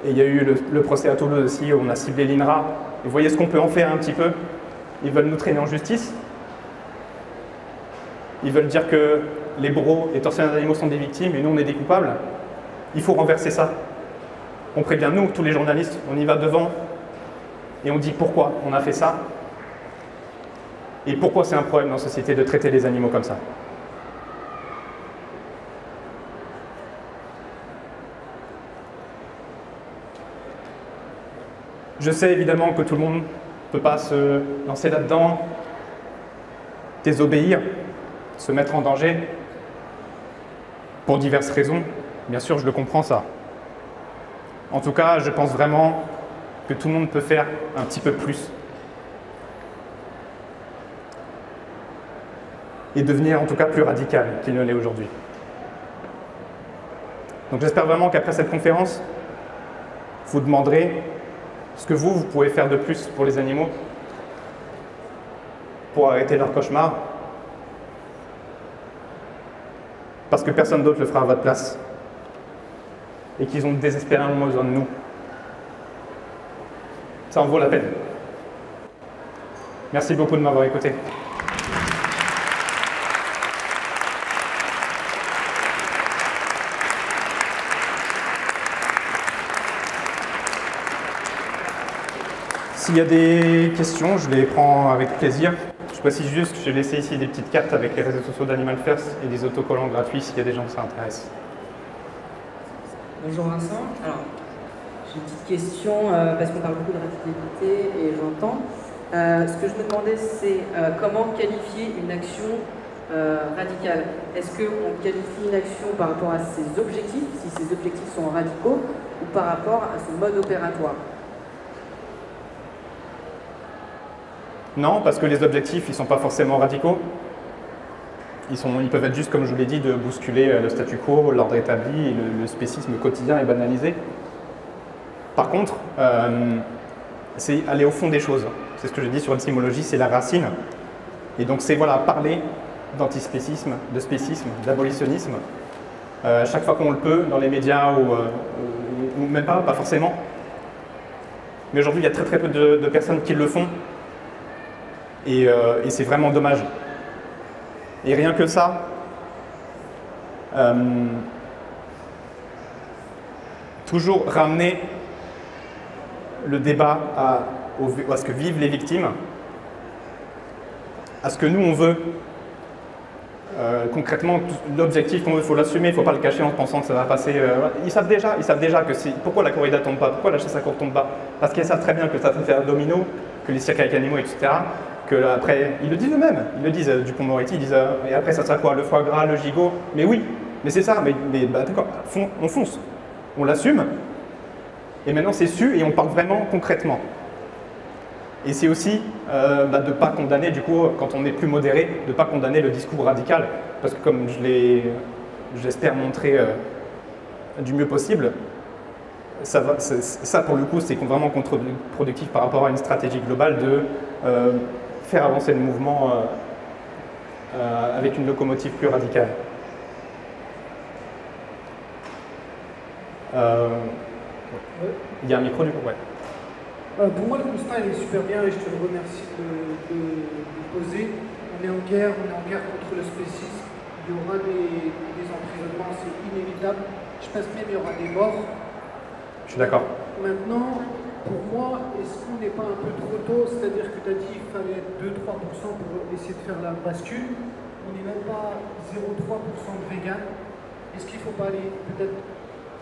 Et il y a eu le procès à Toulouse aussi, où on a ciblé l'INRA. Vous voyez ce qu'on peut en faire un petit peu. Ils veulent nous traîner en justice. Ils veulent dire que les bourreaux et tortionnaires d'animaux sont des victimes et nous, on est des coupables. Il faut renverser ça. On prévient nous, tous les journalistes, on y va devant et on dit pourquoi on a fait ça. et pourquoi c'est un problème dans la société de traiter les animaux comme ça. Je sais évidemment que tout le monde ne peut pas se lancer là-dedans, désobéir, se mettre en danger, pour diverses raisons. Bien sûr, je le comprends ça. En tout cas, je pense vraiment que tout le monde peut faire un petit peu plus. Et devenir en tout cas plus radical qu'il ne l'est aujourd'hui. Donc j'espère vraiment qu'après cette conférence, vous demanderez ce que vous pouvez faire de plus pour les animaux, pour arrêter leur cauchemar, parce que personne d'autre le fera à votre place, et qu'ils ont désespérément besoin de nous. Ça en vaut la peine. Merci beaucoup de m'avoir écouté. S'il y a des questions, je les prends avec plaisir. Je précise juste que j'ai laissé ici des petites cartes avec les réseaux sociaux d'Animal First et des autocollants gratuits s'il y a des gens que ça intéresse. Bonjour Vincent. Alors, j'ai une petite question parce qu'on parle beaucoup de radicalité et j'entends. Ce que je me demandais, c'est comment qualifier une action radicale. Est-ce qu'on qualifie une action par rapport à ses objectifs, si ses objectifs sont radicaux, ou par rapport à son mode opératoire? Non, parce que les objectifs, ils ne sont pas forcément radicaux. Ils peuvent être juste, comme je vous l'ai dit, de bousculer le statu quo, l'ordre établi, et le spécisme quotidien est banalisé. Par contre, c'est aller au fond des choses. C'est ce que je dis sur l'étymologie, c'est la racine. Et donc c'est voilà, parler d'antispécisme, de spécisme, d'abolitionnisme, chaque fois qu'on le peut, dans les médias ou même pas forcément. Mais aujourd'hui, il y a très très peu de personnes qui le font. Et c'est vraiment dommage. Et rien que ça, toujours ramener le débat à ce que vivent les victimes, à ce que nous on veut. Concrètement, l'objectif qu'on veut, il faut l'assumer, il ne faut pas le cacher en pensant que ça va passer. Ils savent déjà que pourquoi la corrida tombe pas, pourquoi la chasse à courre tombe pas. Parce qu'ils savent très bien que ça fait faire un domino, que les cirques avec animaux, etc. Que là, après, ils le disent eux-mêmes, ils le disent Dupond-Moretti, ils disent et après ça sera quoi? Le foie gras, le gigot? Mais oui, mais c'est ça, mais bah, d'accord, on fonce, on l'assume, et maintenant c'est su et on parle vraiment concrètement. Et c'est aussi de ne pas condamner, du coup, quand on est plus modéré, de ne pas condamner le discours radical, parce que comme j'espère montrer du mieux possible, ça pour le coup c'est vraiment contre-productif par rapport à une stratégie globale de faire avancer le mouvement avec une locomotive plus radicale. Il y a un micro du coup, ouais. Pour moi, le constat il est super bien et je te le remercie de poser. On est en guerre contre le spécisme. Il y aura des emprisonnements, c'est inévitable. Je pense même qu'il y aura des morts. Je suis d'accord. Maintenant, pour moi, est-ce qu'on n'est pas un peu trop tôt? C'est-à-dire que tu as dit qu'il fallait être 2-3% pour essayer de faire la bascule. On n'est même pas 0,3% de vegan. Est-ce qu'il ne faut pas aller peut-être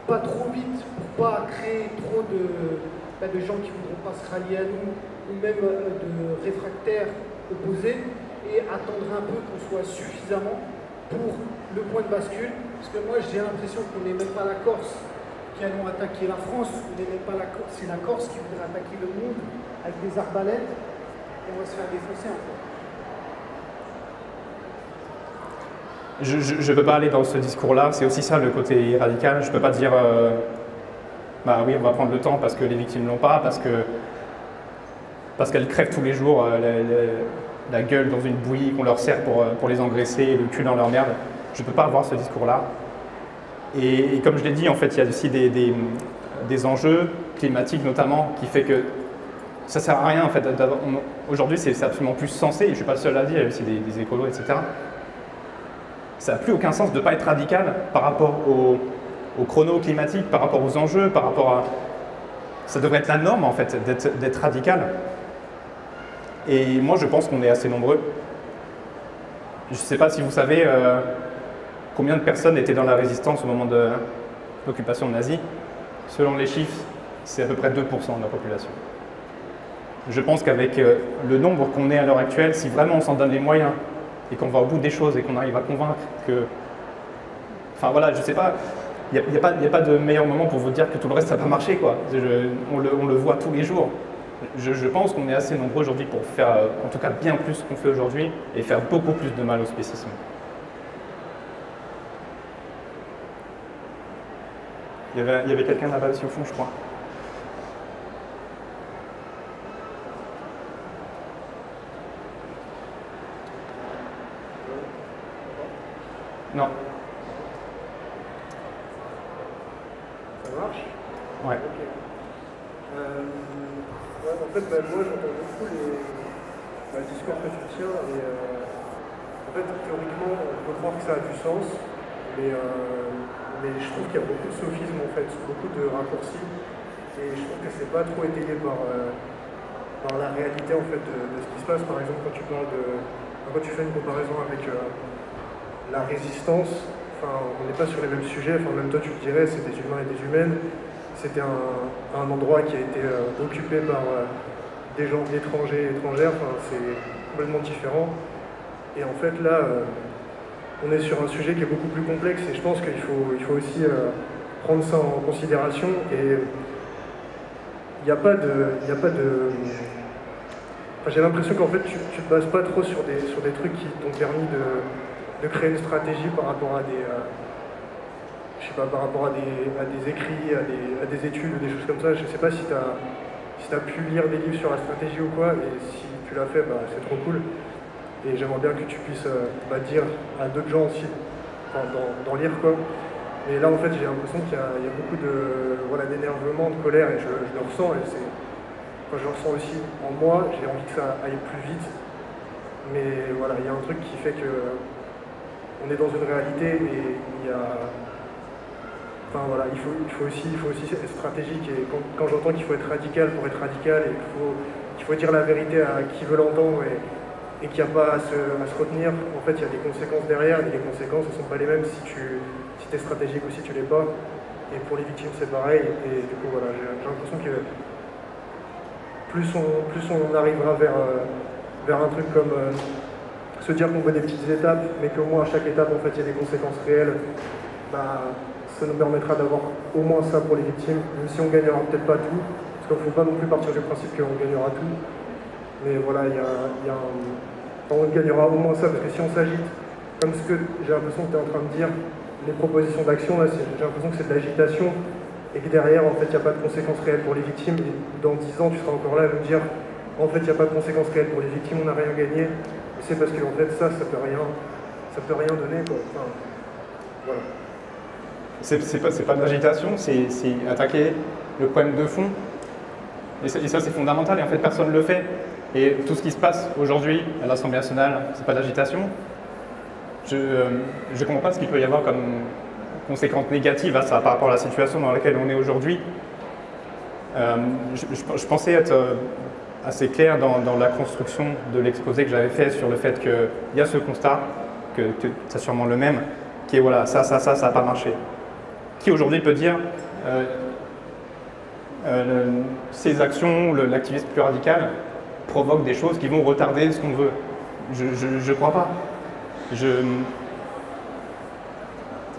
pas trop vite pour pas créer trop de gens qui ne voudront pas se rallier à nous ou même de réfractaires opposés et attendre un peu qu'on soit suffisamment pour le point de bascule? Parce que moi, j'ai l'impression qu'on n'est même pas la Corse qui allons attaquer la France, c'est la Corse qui voudrait attaquer le monde avec des arbalètes et on va se faire défoncer encore. Je ne peux pas aller dans ce discours-là, c'est aussi ça le côté radical. Je ne peux pas dire bah oui, on va prendre le temps parce que les victimes ne l'ont pas, parce qu'elles crèvent tous les jours la gueule dans une bouillie qu'on leur sert pour les engraisser et le cul dans leur merde. Je ne peux pas avoir ce discours-là. Et comme je l'ai dit, en fait, il y a aussi des enjeux climatiques notamment qui fait que ça ne sert à rien. En fait, aujourd'hui, c'est absolument plus sensé, et je ne suis pas le seul à le dire, il y a aussi des écolos, etc. Ça n'a plus aucun sens de ne pas être radical par rapport au chrono climatique, par rapport aux enjeux, par rapport à... Ça devrait être la norme, en fait, d'être radical. Et moi, je pense qu'on est assez nombreux. Je ne sais pas si vous savez combien de personnes étaient dans la résistance au moment de l'occupation nazie. Selon les chiffres, c'est à peu près 2% de la population. Je pense qu'avec le nombre qu'on est à l'heure actuelle, si vraiment on s'en donne les moyens et qu'on va au bout des choses et qu'on arrive à convaincre que... Enfin voilà, je sais pas, il n'y a pas de meilleur moment pour vous dire que tout le reste ça va marcher, quoi. On le voit tous les jours. Je pense qu'on est assez nombreux aujourd'hui pour faire en tout cas bien plus qu'on fait aujourd'hui et faire beaucoup plus de mal au spécisme. Il y avait quelqu'un là-bas aussi au fond, je crois. Non. Ça marche? Ouais. Ok. Ouais, en fait, moi j'entends beaucoup le discours que tu tiens et en fait, théoriquement, on peut croire que ça a du sens, mais je trouve qu'il y a beaucoup de sophisme en fait, beaucoup de raccourcis et je trouve que c'est pas trop étayé par la réalité en fait de ce qui se passe. Par exemple, quand tu fais une comparaison avec la résistance, enfin, on n'est pas sur les mêmes sujets, enfin, même toi tu le dirais, c'est des humains et des humaines. C'était un endroit qui a été occupé par des gens étrangers et étrangères, enfin, c'est complètement différent. Et en fait là, on est sur un sujet qui est beaucoup plus complexe et je pense qu'il faut aussi prendre ça en considération. Et il n'y a pas de... Enfin, j'ai l'impression qu'en fait tu te bases pas trop sur des trucs qui t'ont permis de créer une stratégie par rapport à des... je sais pas, par rapport à des écrits, à des études ou des choses comme ça. Je sais pas si tu as pu lire des livres sur la stratégie ou quoi, et si tu l'as fait, bah, c'est trop cool. Et j'aimerais bien que tu puisses dire à d'autres gens aussi, enfin, d'en lire quoi. Mais là en fait j'ai l'impression qu'il y a beaucoup d'énervement, de colère, et je le ressens, et je le ressens aussi en moi, j'ai envie que ça aille plus vite. Mais voilà, il y a un truc qui fait que on est dans une réalité et il y a... Enfin voilà, il faut aussi être stratégique, et quand j'entends qu'il faut être radical pour être radical, et qu'il faut dire la vérité à qui veut l'entendre, et qu'il n'y a pas à se retenir, en fait il y a des conséquences derrière, et les conséquences ne sont pas les mêmes si tu es stratégique ou si tu l'es pas. Et pour les victimes c'est pareil, et du coup voilà, j'ai l'impression que plus on arrivera vers un truc comme se dire qu'on veut des petites étapes, mais qu'au moins à chaque étape en fait il y a des conséquences réelles, bah, ça nous permettra d'avoir au moins ça pour les victimes, même si on gagnera peut-être pas tout, parce qu'il ne faut pas non plus partir du principe qu'on gagnera tout. Mais voilà, on gagnera au moins ça, parce que si on s'agite, comme ce que j'ai l'impression que tu es en train de dire, les propositions d'action, là, j'ai l'impression que c'est de l'agitation, et que derrière, en fait, il n'y a pas de conséquences réelles pour les victimes, et dans 10 ans, tu seras encore là à nous dire, en fait, il n'y a pas de conséquences réelles pour les victimes, on n'a rien gagné, et c'est parce que, en fait, ça peut rien donner, quoi. Enfin, voilà. C'est pas de l'agitation, c'est attaquer le problème de fond. Et ça, c'est fondamental, et en fait, personne ne le fait. Et tout ce qui se passe aujourd'hui à l'Assemblée nationale, c'est pas de l'agitation. Je ne comprends pas ce qu'il peut y avoir comme conséquences négatives à ça par rapport à la situation dans laquelle on est aujourd'hui. Je pensais être assez clair dans la construction de l'exposé que j'avais fait sur le fait qu'il y a ce constat, que c'est sûrement le même, qui est voilà, ça n'a pas marché. Qui aujourd'hui peut dire ces actions, l'activisme plus radical, provoquent des choses qui vont retarder ce qu'on veut? Je crois pas.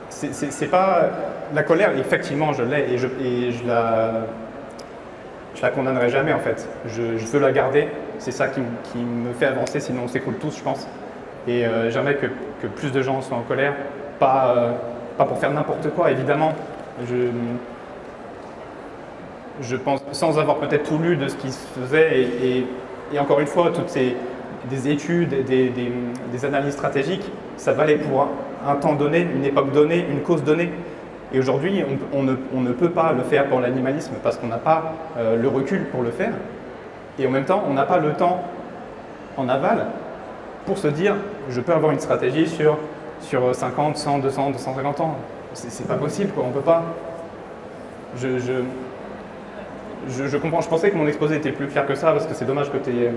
C'est pas la colère, effectivement je l'ai, et je la condamnerai jamais en fait. Je veux la garder, c'est ça qui me fait avancer, sinon on s'écroule tous je pense. Et j'aimerais que plus de gens soient en colère, pas pour faire n'importe quoi évidemment. Je pense, sans avoir peut-être tout lu de ce qui se faisait, et encore une fois, toutes des études, des analyses stratégiques, ça valait pour un temps donné, une époque donnée, une cause donnée. Et aujourd'hui, on ne peut pas le faire pour l'animalisme parce qu'on n'a pas le recul pour le faire. Et en même temps, on n'a pas le temps en aval pour se dire je peux avoir une stratégie sur 50, 100, 200, 250 ans. C'est pas possible, quoi. On peut pas. Je comprends. Je pensais que mon exposé était plus clair que ça parce que c'est dommage que tu aies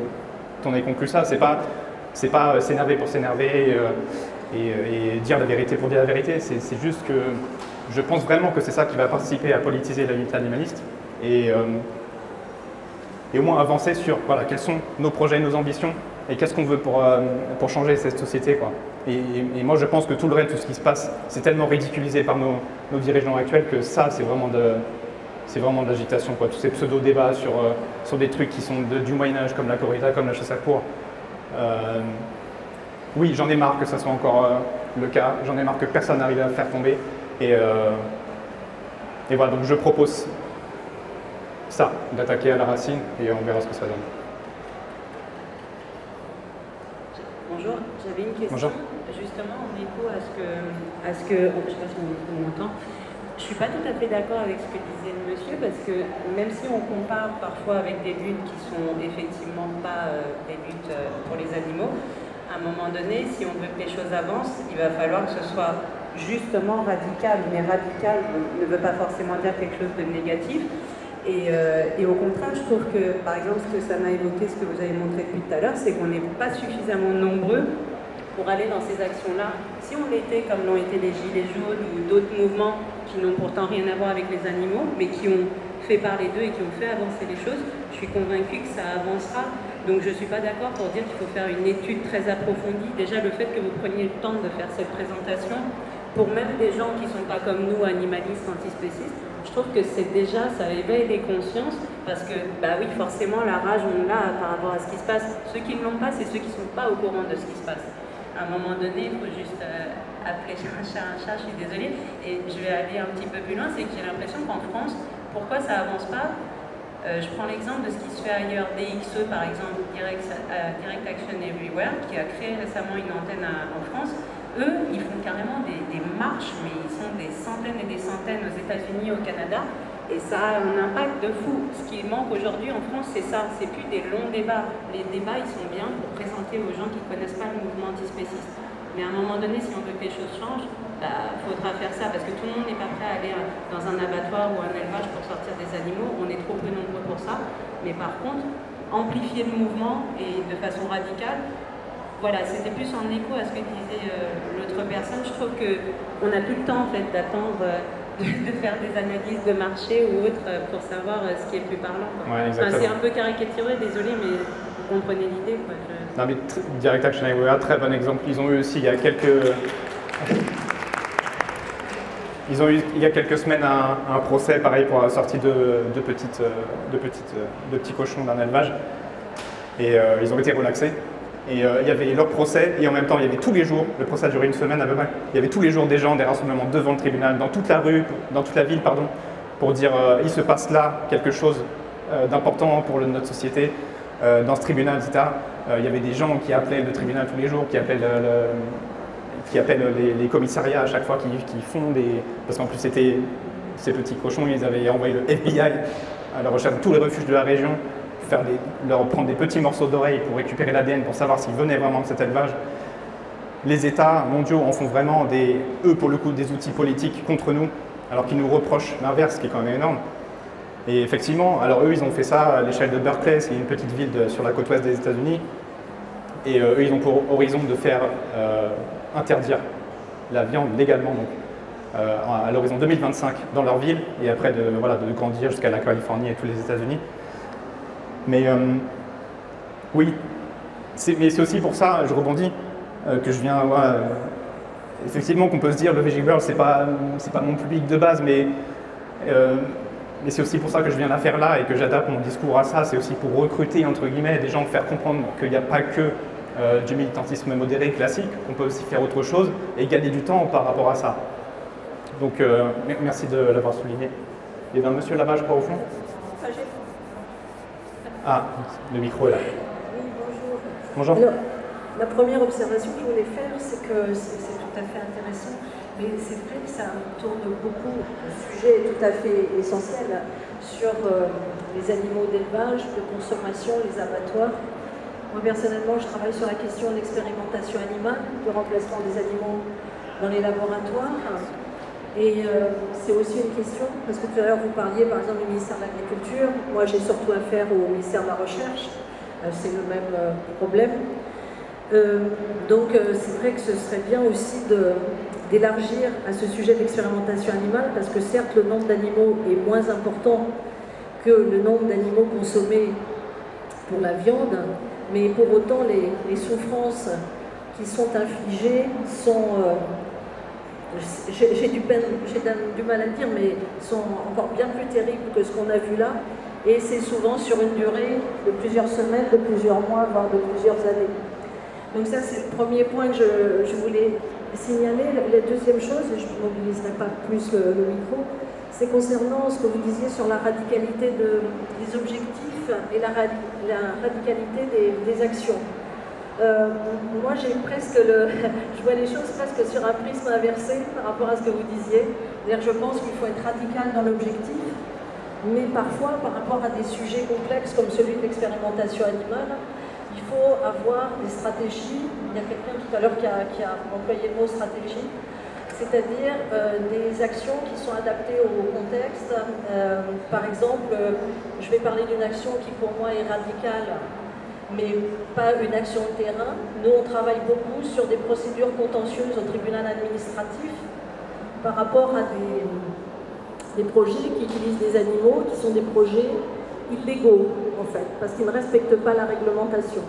t'en ai conclu ça. C'est pas s'énerver pour s'énerver et dire la vérité pour dire la vérité. C'est juste que je pense vraiment que c'est ça qui va participer à politiser la lutte animaliste et au moins avancer sur voilà, quels sont nos projets, nos ambitions et qu'est-ce qu'on veut pour changer cette société, quoi. Et moi, je pense que tout le reste, tout ce qui se passe, c'est tellement ridiculisé par nos dirigeants actuels que ça, c'est vraiment de l'agitation, quoi. Tous ces pseudo-débats sur des trucs qui sont du Moyen-Âge, comme la corrida, comme la chasse à courre. Oui, j'en ai marre que ça soit encore le cas. J'en ai marre que personne n'arrive à faire tomber. Et voilà, donc je propose ça, d'attaquer à la racine, et on verra ce que ça donne. Bonjour, j'avais une question. Bonjour. Justement en écho à ce que je ne sais pas si on m'entend, je ne suis pas tout à fait d'accord avec ce que disait le monsieur, parce que même si on compare parfois avec des luttes qui sont effectivement pas des luttes pour les animaux, à un moment donné, si on veut que les choses avancent, il va falloir que ce soit justement radical. Mais radical ne veut pas forcément dire quelque chose de négatif. Et au contraire, je trouve que, par exemple, ce que ça m'a évoqué, ce que vous avez montré depuis tout à l'heure, c'est qu'on n'est pas suffisamment nombreux pour aller dans ces actions-là. Si on l'était, comme l'ont été les Gilets jaunes ou d'autres mouvements qui n'ont pourtant rien à voir avec les animaux, mais qui ont fait parler d'eux et qui ont fait avancer les choses, je suis convaincue que ça avancera. Donc je ne suis pas d'accord pour dire qu'il faut faire une étude très approfondie. Déjà, le fait que vous preniez le temps de faire cette présentation, pour même des gens qui ne sont pas comme nous, animalistes, antispécistes, je trouve que c'est déjà, ça éveille les consciences, parce que, bah oui, forcément, la rage, on l'a par rapport à ce qui se passe. Ceux qui ne l'ont pas, c'est ceux qui ne sont pas au courant de ce qui se passe. À un moment donné, il faut juste appeler un chat, je suis désolée. Et je vais aller un petit peu plus loin, c'est que j'ai l'impression qu'en France, pourquoi ça avance pas? Je prends l'exemple de ce qui se fait ailleurs, DXE par exemple, Direct Action Everywhere, qui a créé récemment une antenne en France. Eux, ils font carrément des marches, mais ils sont des centaines et des centaines aux États-Unis, au Canada, et ça a un impact de fou. Ce qui manque aujourd'hui en France, c'est ça, c'est plus des longs débats. Les débats, ils sont bien pour présenter aux gens qui ne connaissent pas le mouvement antispéciste. Mais à un moment donné, si on veut que les choses changent, bah, faudra faire ça, parce que tout le monde n'est pas prêt à aller dans un abattoir ou un élevage pour sortir des animaux, on est trop peu nombreux pour ça. Mais par contre, amplifier le mouvement et de façon radicale, voilà, c'était plus en écho à ce que disait l'autre personne. Je trouve qu'on n'a plus le temps en fait d'attendre de faire des analyses de marché ou autre pour savoir ce qui est plus parlant. Ouais, enfin, c'est un peu caricaturé, désolé, mais vous comprenez l'idée. Non, mais Direct Action Everywhere, très bon exemple. Ils ont eu aussi il y a quelques semaines un procès pareil pour la sortie de petits cochons d'un élevage, et ils ont été relaxés. Et il y avait leur procès, et en même temps il y avait tous les jours, le procès a duré une semaine à peu près, il y avait tous les jours des gens, des rassemblements devant le tribunal, dans toute la rue, dans toute la ville, pardon, pour dire il se passe là quelque chose d'important pour notre société, dans ce tribunal, etc. Il y avait des gens qui appelaient le tribunal tous les jours, qui appellent les commissariats à chaque fois, qui font des... Parce qu'en plus c'était ces petits cochons, ils avaient envoyé le FBI à la recherche de tous les refuges de la région, leur prendre des petits morceaux d'oreille pour récupérer l'ADN, pour savoir s'ils venaient vraiment de cet élevage. Les États mondiaux en font vraiment, eux pour le coup, des outils politiques contre nous, alors qu'ils nous reprochent l'inverse, ce qui est quand même énorme. Et effectivement, alors eux, ils ont fait ça à l'échelle de Berkeley, c'est une petite ville sur la côte ouest des États-Unis. Et eux, ils ont pour horizon de faire interdire la viande légalement, donc, à l'horizon 2025 dans leur ville, et après de grandir jusqu'à la Californie et tous les États-Unis. Mais oui, mais c'est aussi pour ça, je rebondis, que je viens, effectivement qu'on peut se dire le Veggie Girl, c'est pas mon public de base, mais c'est aussi pour ça que je viens la faire là et que j'adapte mon discours à ça. C'est aussi pour recruter, entre guillemets, des gens, faire comprendre qu'il n'y a pas que du militantisme modéré classique, qu'on peut aussi faire autre chose et gagner du temps par rapport à ça. Donc merci de l'avoir souligné. Et bien monsieur là-bas, je crois, au fond. Ah, le micro est là. Oui, bonjour. Bonjour. Alors, la première observation que je voulais faire, c'est que c'est tout à fait intéressant, mais c'est vrai que ça tourne beaucoup, le sujet est tout à fait essentiel, sur les animaux d'élevage, de consommation, les abattoirs. Moi, personnellement, je travaille sur la question de l'expérimentation animale, du remplacement des animaux dans les laboratoires. Et c'est aussi une question, parce que tout à l'heure vous parliez par exemple du ministère de l'Agriculture, moi j'ai surtout affaire au ministère de la Recherche. c'est le même problème. Donc c'est vrai que ce serait bien aussi d'élargir à ce sujet l'expérimentation animale, parce que certes le nombre d'animaux est moins important que le nombre d'animaux consommés pour la viande, mais pour autant les souffrances qui sont infligées sont, j'ai du mal à le dire, mais sont encore bien plus terribles que ce qu'on a vu là, et c'est souvent sur une durée de plusieurs semaines, de plusieurs mois, voire de plusieurs années. Donc ça c'est le premier point que je voulais signaler. La deuxième chose, et je ne mobiliserai pas plus le micro, c'est concernant ce que vous disiez sur la radicalité des objectifs et la radicalité des actions. Moi, j'ai presque je vois les choses presque sur un prisme inversé par rapport à ce que vous disiez. C'est-à-dire, je pense qu'il faut être radical dans l'objectif, mais parfois, par rapport à des sujets complexes comme celui de l'expérimentation animale, il faut avoir des stratégies. Il y a quelqu'un tout à l'heure qui a employé le mot stratégie, c'est-à-dire des actions qui sont adaptées au contexte. Par exemple, je vais parler d'une action qui pour moi est radicale, mais pas une action de terrain. Nous, on travaille beaucoup sur des procédures contentieuses au tribunal administratif par rapport à des projets qui utilisent des animaux, qui sont des projets illégaux, en fait, parce qu'ils ne respectent pas la réglementation.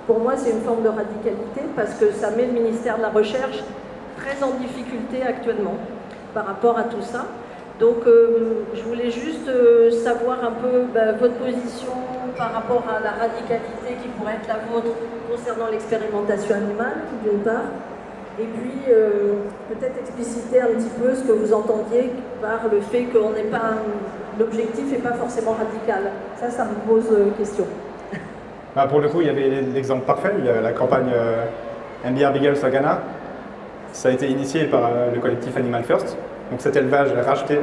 Pour moi, c'est une forme de radicalité parce que ça met le ministère de la Recherche très en difficulté actuellement par rapport à tout ça. Donc, je voulais juste savoir un peu votre position par rapport à la radicalité qui pourrait être la vôtre concernant l'expérimentation animale, d'une part, et puis peut-être expliciter un petit peu ce que vous entendiez par le fait que l'objectif n'est pas forcément radical. Ça me pose question. Pour le coup, il y avait l'exemple parfait, il y a la campagne MBR Beagles au Ghana. Ça a été initié par le collectif Animal First. Donc cet élevage racheté,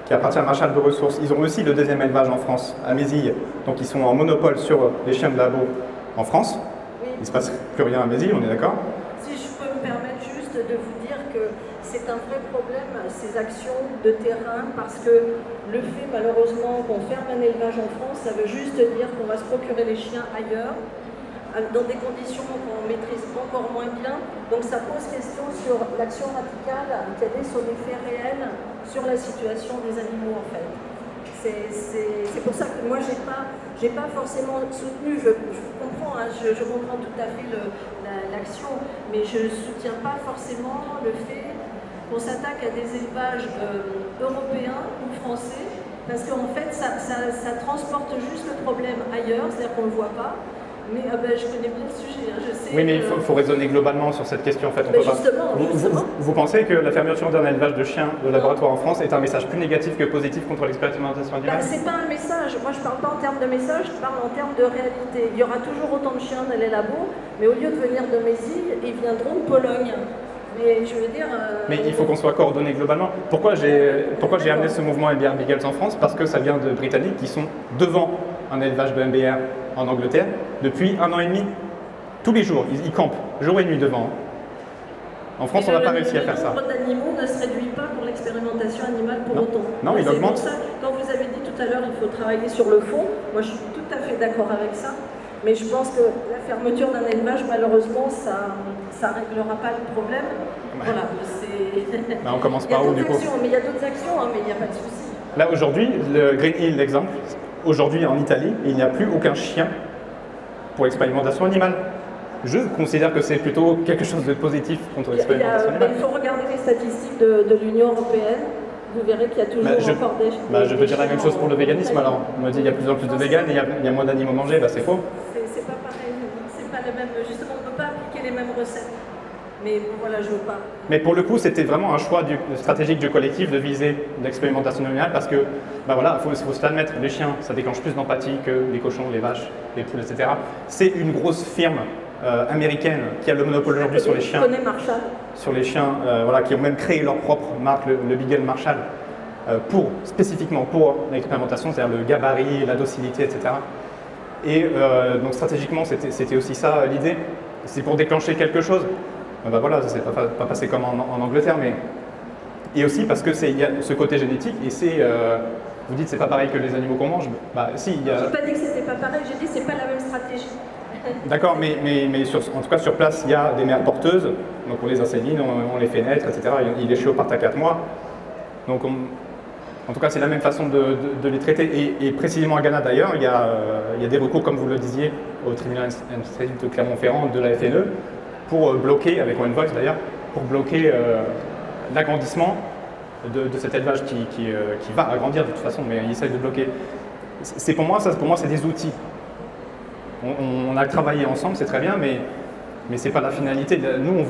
qui appartient à Marshall de Ressources. Ils ont aussi le deuxième élevage en France, à Mézille. Donc ils sont en monopole sur les chiens de labo en France. Oui. Il ne se passe plus rien à Mézille, on est d'accord? Si je peux me permettre juste de vous dire que c'est un vrai problème, ces actions de terrain, parce que le fait malheureusement qu'on ferme un élevage en France, ça veut juste dire qu'on va se procurer les chiens ailleurs, dans des conditions qu'on maîtrise encore moins bien. Donc ça pose question sur l'action radicale, quel est son effet réel sur la situation des animaux en fait. C'est pour ça que moi j'ai pas forcément soutenu, je comprends, hein, je comprends tout à fait l'action, mais je ne soutiens pas forcément le fait qu'on s'attaque à des élevages européens ou français, parce qu'en fait ça transporte juste le problème ailleurs, c'est-à-dire qu'on ne le voit pas. Mais je connais bien le sujet, hein, je sais. Oui, mais il faut raisonner globalement sur cette question. En fait, justement. Vous pensez que la fermeture d'un élevage de chiens de laboratoire en France est un message plus négatif que positif contre l'expérimentation animale? C'est pas un message. Moi, je ne parle pas en termes de message, je parle en termes de réalité. Il y aura toujours autant de chiens dans les labos, mais au lieu de venir de Mézille, ils viendront de Pologne. Mais je veux dire... Mais il faut qu'on soit coordonné globalement. Pourquoi j'ai amené ce mouvement MBR Beagles en France? Parce que ça vient de Britanniques qui sont devant un élevage de MBR en Angleterre depuis 1 an et demi. Tous les jours, ils campent, jour et nuit devant. En France, on n'a pas réussi à faire ça. Le nombre d'animaux ne se réduit pas pour l'expérimentation animale pour autant. Non, il augmente. C'est pour ça, quand vous avez dit tout à l'heure, il faut travailler sur le fond, moi je suis tout à fait d'accord avec ça. Mais je pense que la fermeture d'un élevage, malheureusement, ça ne réglera pas le problème. Ouais. Voilà, on commence par où du coup? Mais il y a d'autres actions, hein, mais il n'y a pas de souci. Là aujourd'hui, le Green Hill, l'exemple, aujourd'hui en Italie, il n'y a plus aucun chien pour l'expérimentation animale. Je considère que c'est plutôt quelque chose de positif contre l'expérimentation animale. Il faut regarder les statistiques de l'Union européenne. Vous verrez qu'il y a toujours encore des je peux dire la même chose pour le véganisme alors. On me dit qu'il y a de plus en plus de véganes et il y a moins d'animaux mangés, c'est faux. C'est pas pareil, c'est pas le même. Justement, on ne peut pas appliquer les mêmes recettes. Mais bon, voilà, je veux pas. Mais pour le coup, c'était vraiment un choix stratégique du collectif de viser l'expérimentation animale parce que, faut se l'admettre, les chiens, ça déclenche plus d'empathie que les cochons, les vaches, les poules, etc. C'est une grosse firme américaine qui a le monopole aujourd'hui sur les chiens. Je connais Marshall. Sur les chiens, qui ont même créé leur propre marque, le Beagle Marshall, spécifiquement pour l'expérimentation, c'est-à-dire le gabarit, la docilité, etc. Et donc stratégiquement, c'était aussi ça l'idée. C'est pour déclencher quelque chose. Ça s'est pas passé comme en Angleterre, mais et aussi parce que il y a ce côté génétique et vous dites c'est pas pareil que les animaux qu'on mange. Si, il y a... J'ai pas dit que c'était pas pareil, j'ai dit c'est pas la même stratégie. stratégie. D'accord, mais en tout cas sur place, il y a des mères porteuses, donc on les insémine, on les fait naître, etc. Ils les chiopartent à 4 mois. Donc en tout cas, c'est la même façon de les traiter. Et précisément à Ghana d'ailleurs, il y a des recours, comme vous le disiez, au tribunal administratif de Clermont-Ferrand de la FNE, pour bloquer, avec One Voice d'ailleurs, pour bloquer l'agrandissement de cet élevage qui va agrandir de toute façon, mais il essaie de bloquer. Pour moi, c'est des outils. On a travaillé ensemble, c'est très bien, mais ce n'est pas la finalité. Nous,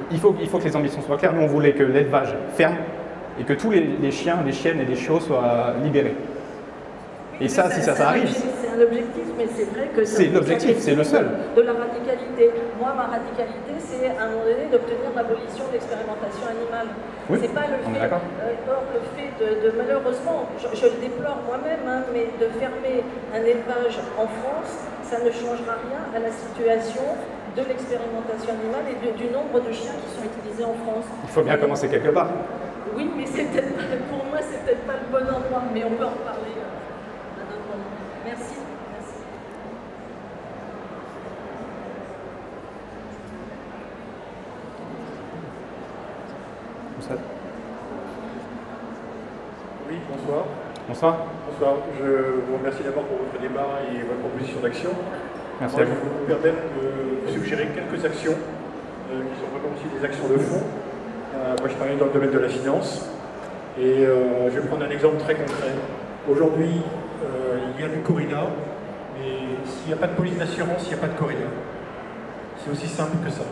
il faut que les ambitions soient claires. Nous, on voulait que l'élevage ferme et que tous les chiens, les chiennes et les chiots soient libérés. Et ça, si ça arrive... C'est un objectif, mais c'est vrai que... C'est l'objectif, c'est le seul. De la radicalité. Moi, ma radicalité, c'est à un moment donné d'obtenir l'abolition de l'expérimentation animale. Oui, c'est pas le fait, or, le fait malheureusement, je le déplore moi-même, hein, mais de fermer un élevage en France, ça ne changera rien à la situation de l'expérimentation animale et du nombre de chiens qui sont utilisés en France. Il faut bien commencer quelque part. Oui, mais pour moi, c'est peut-être pas le bon endroit, mais on peut en reparler à un autre moment. Merci. Oui, bonsoir. Bonsoir. Bonsoir. Je vous remercie d'abord pour votre débat et votre proposition d'action. Merci Moi, à vous. je vais vous permettre de suggérer quelques actions qui sont vraiment aussi des actions de fond. Moi, je travaille dans le domaine de la finance et je vais prendre un exemple très concret. Aujourd'hui, il y a du corrida, mais s'il n'y a pas de police d'assurance, il n'y a pas de corrida. C'est aussi simple que ça.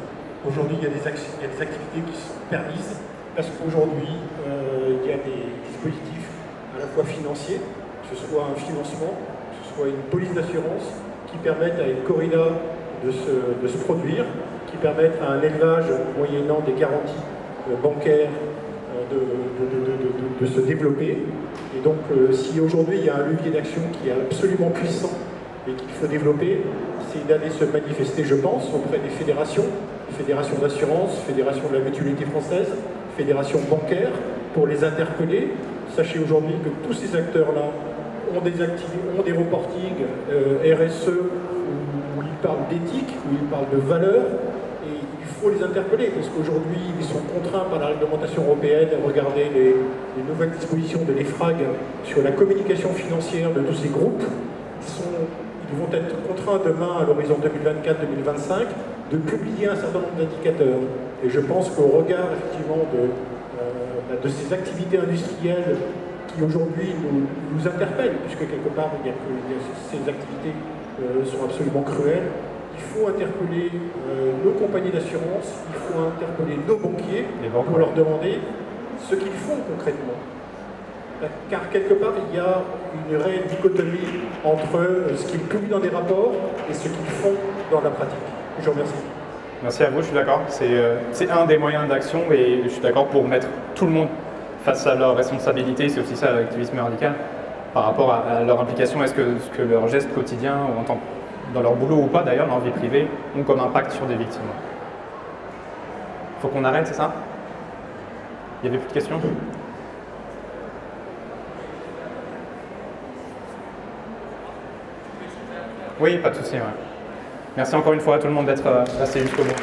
Aujourd'hui, il y a des activités qui sont permises parce qu'aujourd'hui, il y a des dispositifs à la fois financiers, que ce soit un financement, que ce soit une police d'assurance, qui permettent à une corrida de se produire, qui permettent à un élevage moyennant des garanties bancaires de se développer. Et donc, si aujourd'hui il y a un levier d'action qui est absolument puissant et qu'il faut développer, c'est d'aller se manifester, je pense, auprès des fédérations d'assurance, fédération de la mutualité française, fédération bancaire, pour les interpeller. Sachez aujourd'hui que tous ces acteurs-là ont des reportings RSE où ils parlent d'éthique, où ils parlent de valeurs, et il faut les interpeller parce qu'aujourd'hui ils sont contraints par la réglementation européenne à regarder les nouvelles dispositions de l'EFRAG sur la communication financière de tous ces groupes. Ils vont être contraints demain, à l'horizon 2024-2025, de publier un certain nombre d'indicateurs. Et je pense qu'au regard effectivement de ces activités industrielles qui aujourd'hui nous interpellent, puisque quelque part ces activités sont absolument cruelles, il faut interpeller nos compagnies d'assurance, il faut interpeller nos banquiers pour leur demander ce qu'ils font concrètement. Car quelque part, il y a une réelle dichotomie entre ce qu'ils publient dans des rapports et ce qu'ils font dans la pratique. Je vous remercie. Merci à vous, je suis d'accord. C'est un des moyens d'action et je suis d'accord pour mettre tout le monde face à leurs responsabilités. C'est aussi ça l'activisme radical par rapport à leur implication. Est-ce que leurs gestes quotidiens, dans leur boulot ou pas d'ailleurs, dans leur vie privée, ont comme impact sur des victimes? Il faut qu'on arrête, c'est ça? Il n'y avait plus de questions? Oui, pas de souci. Ouais. Merci encore une fois à tout le monde d'être resté jusqu'au bout.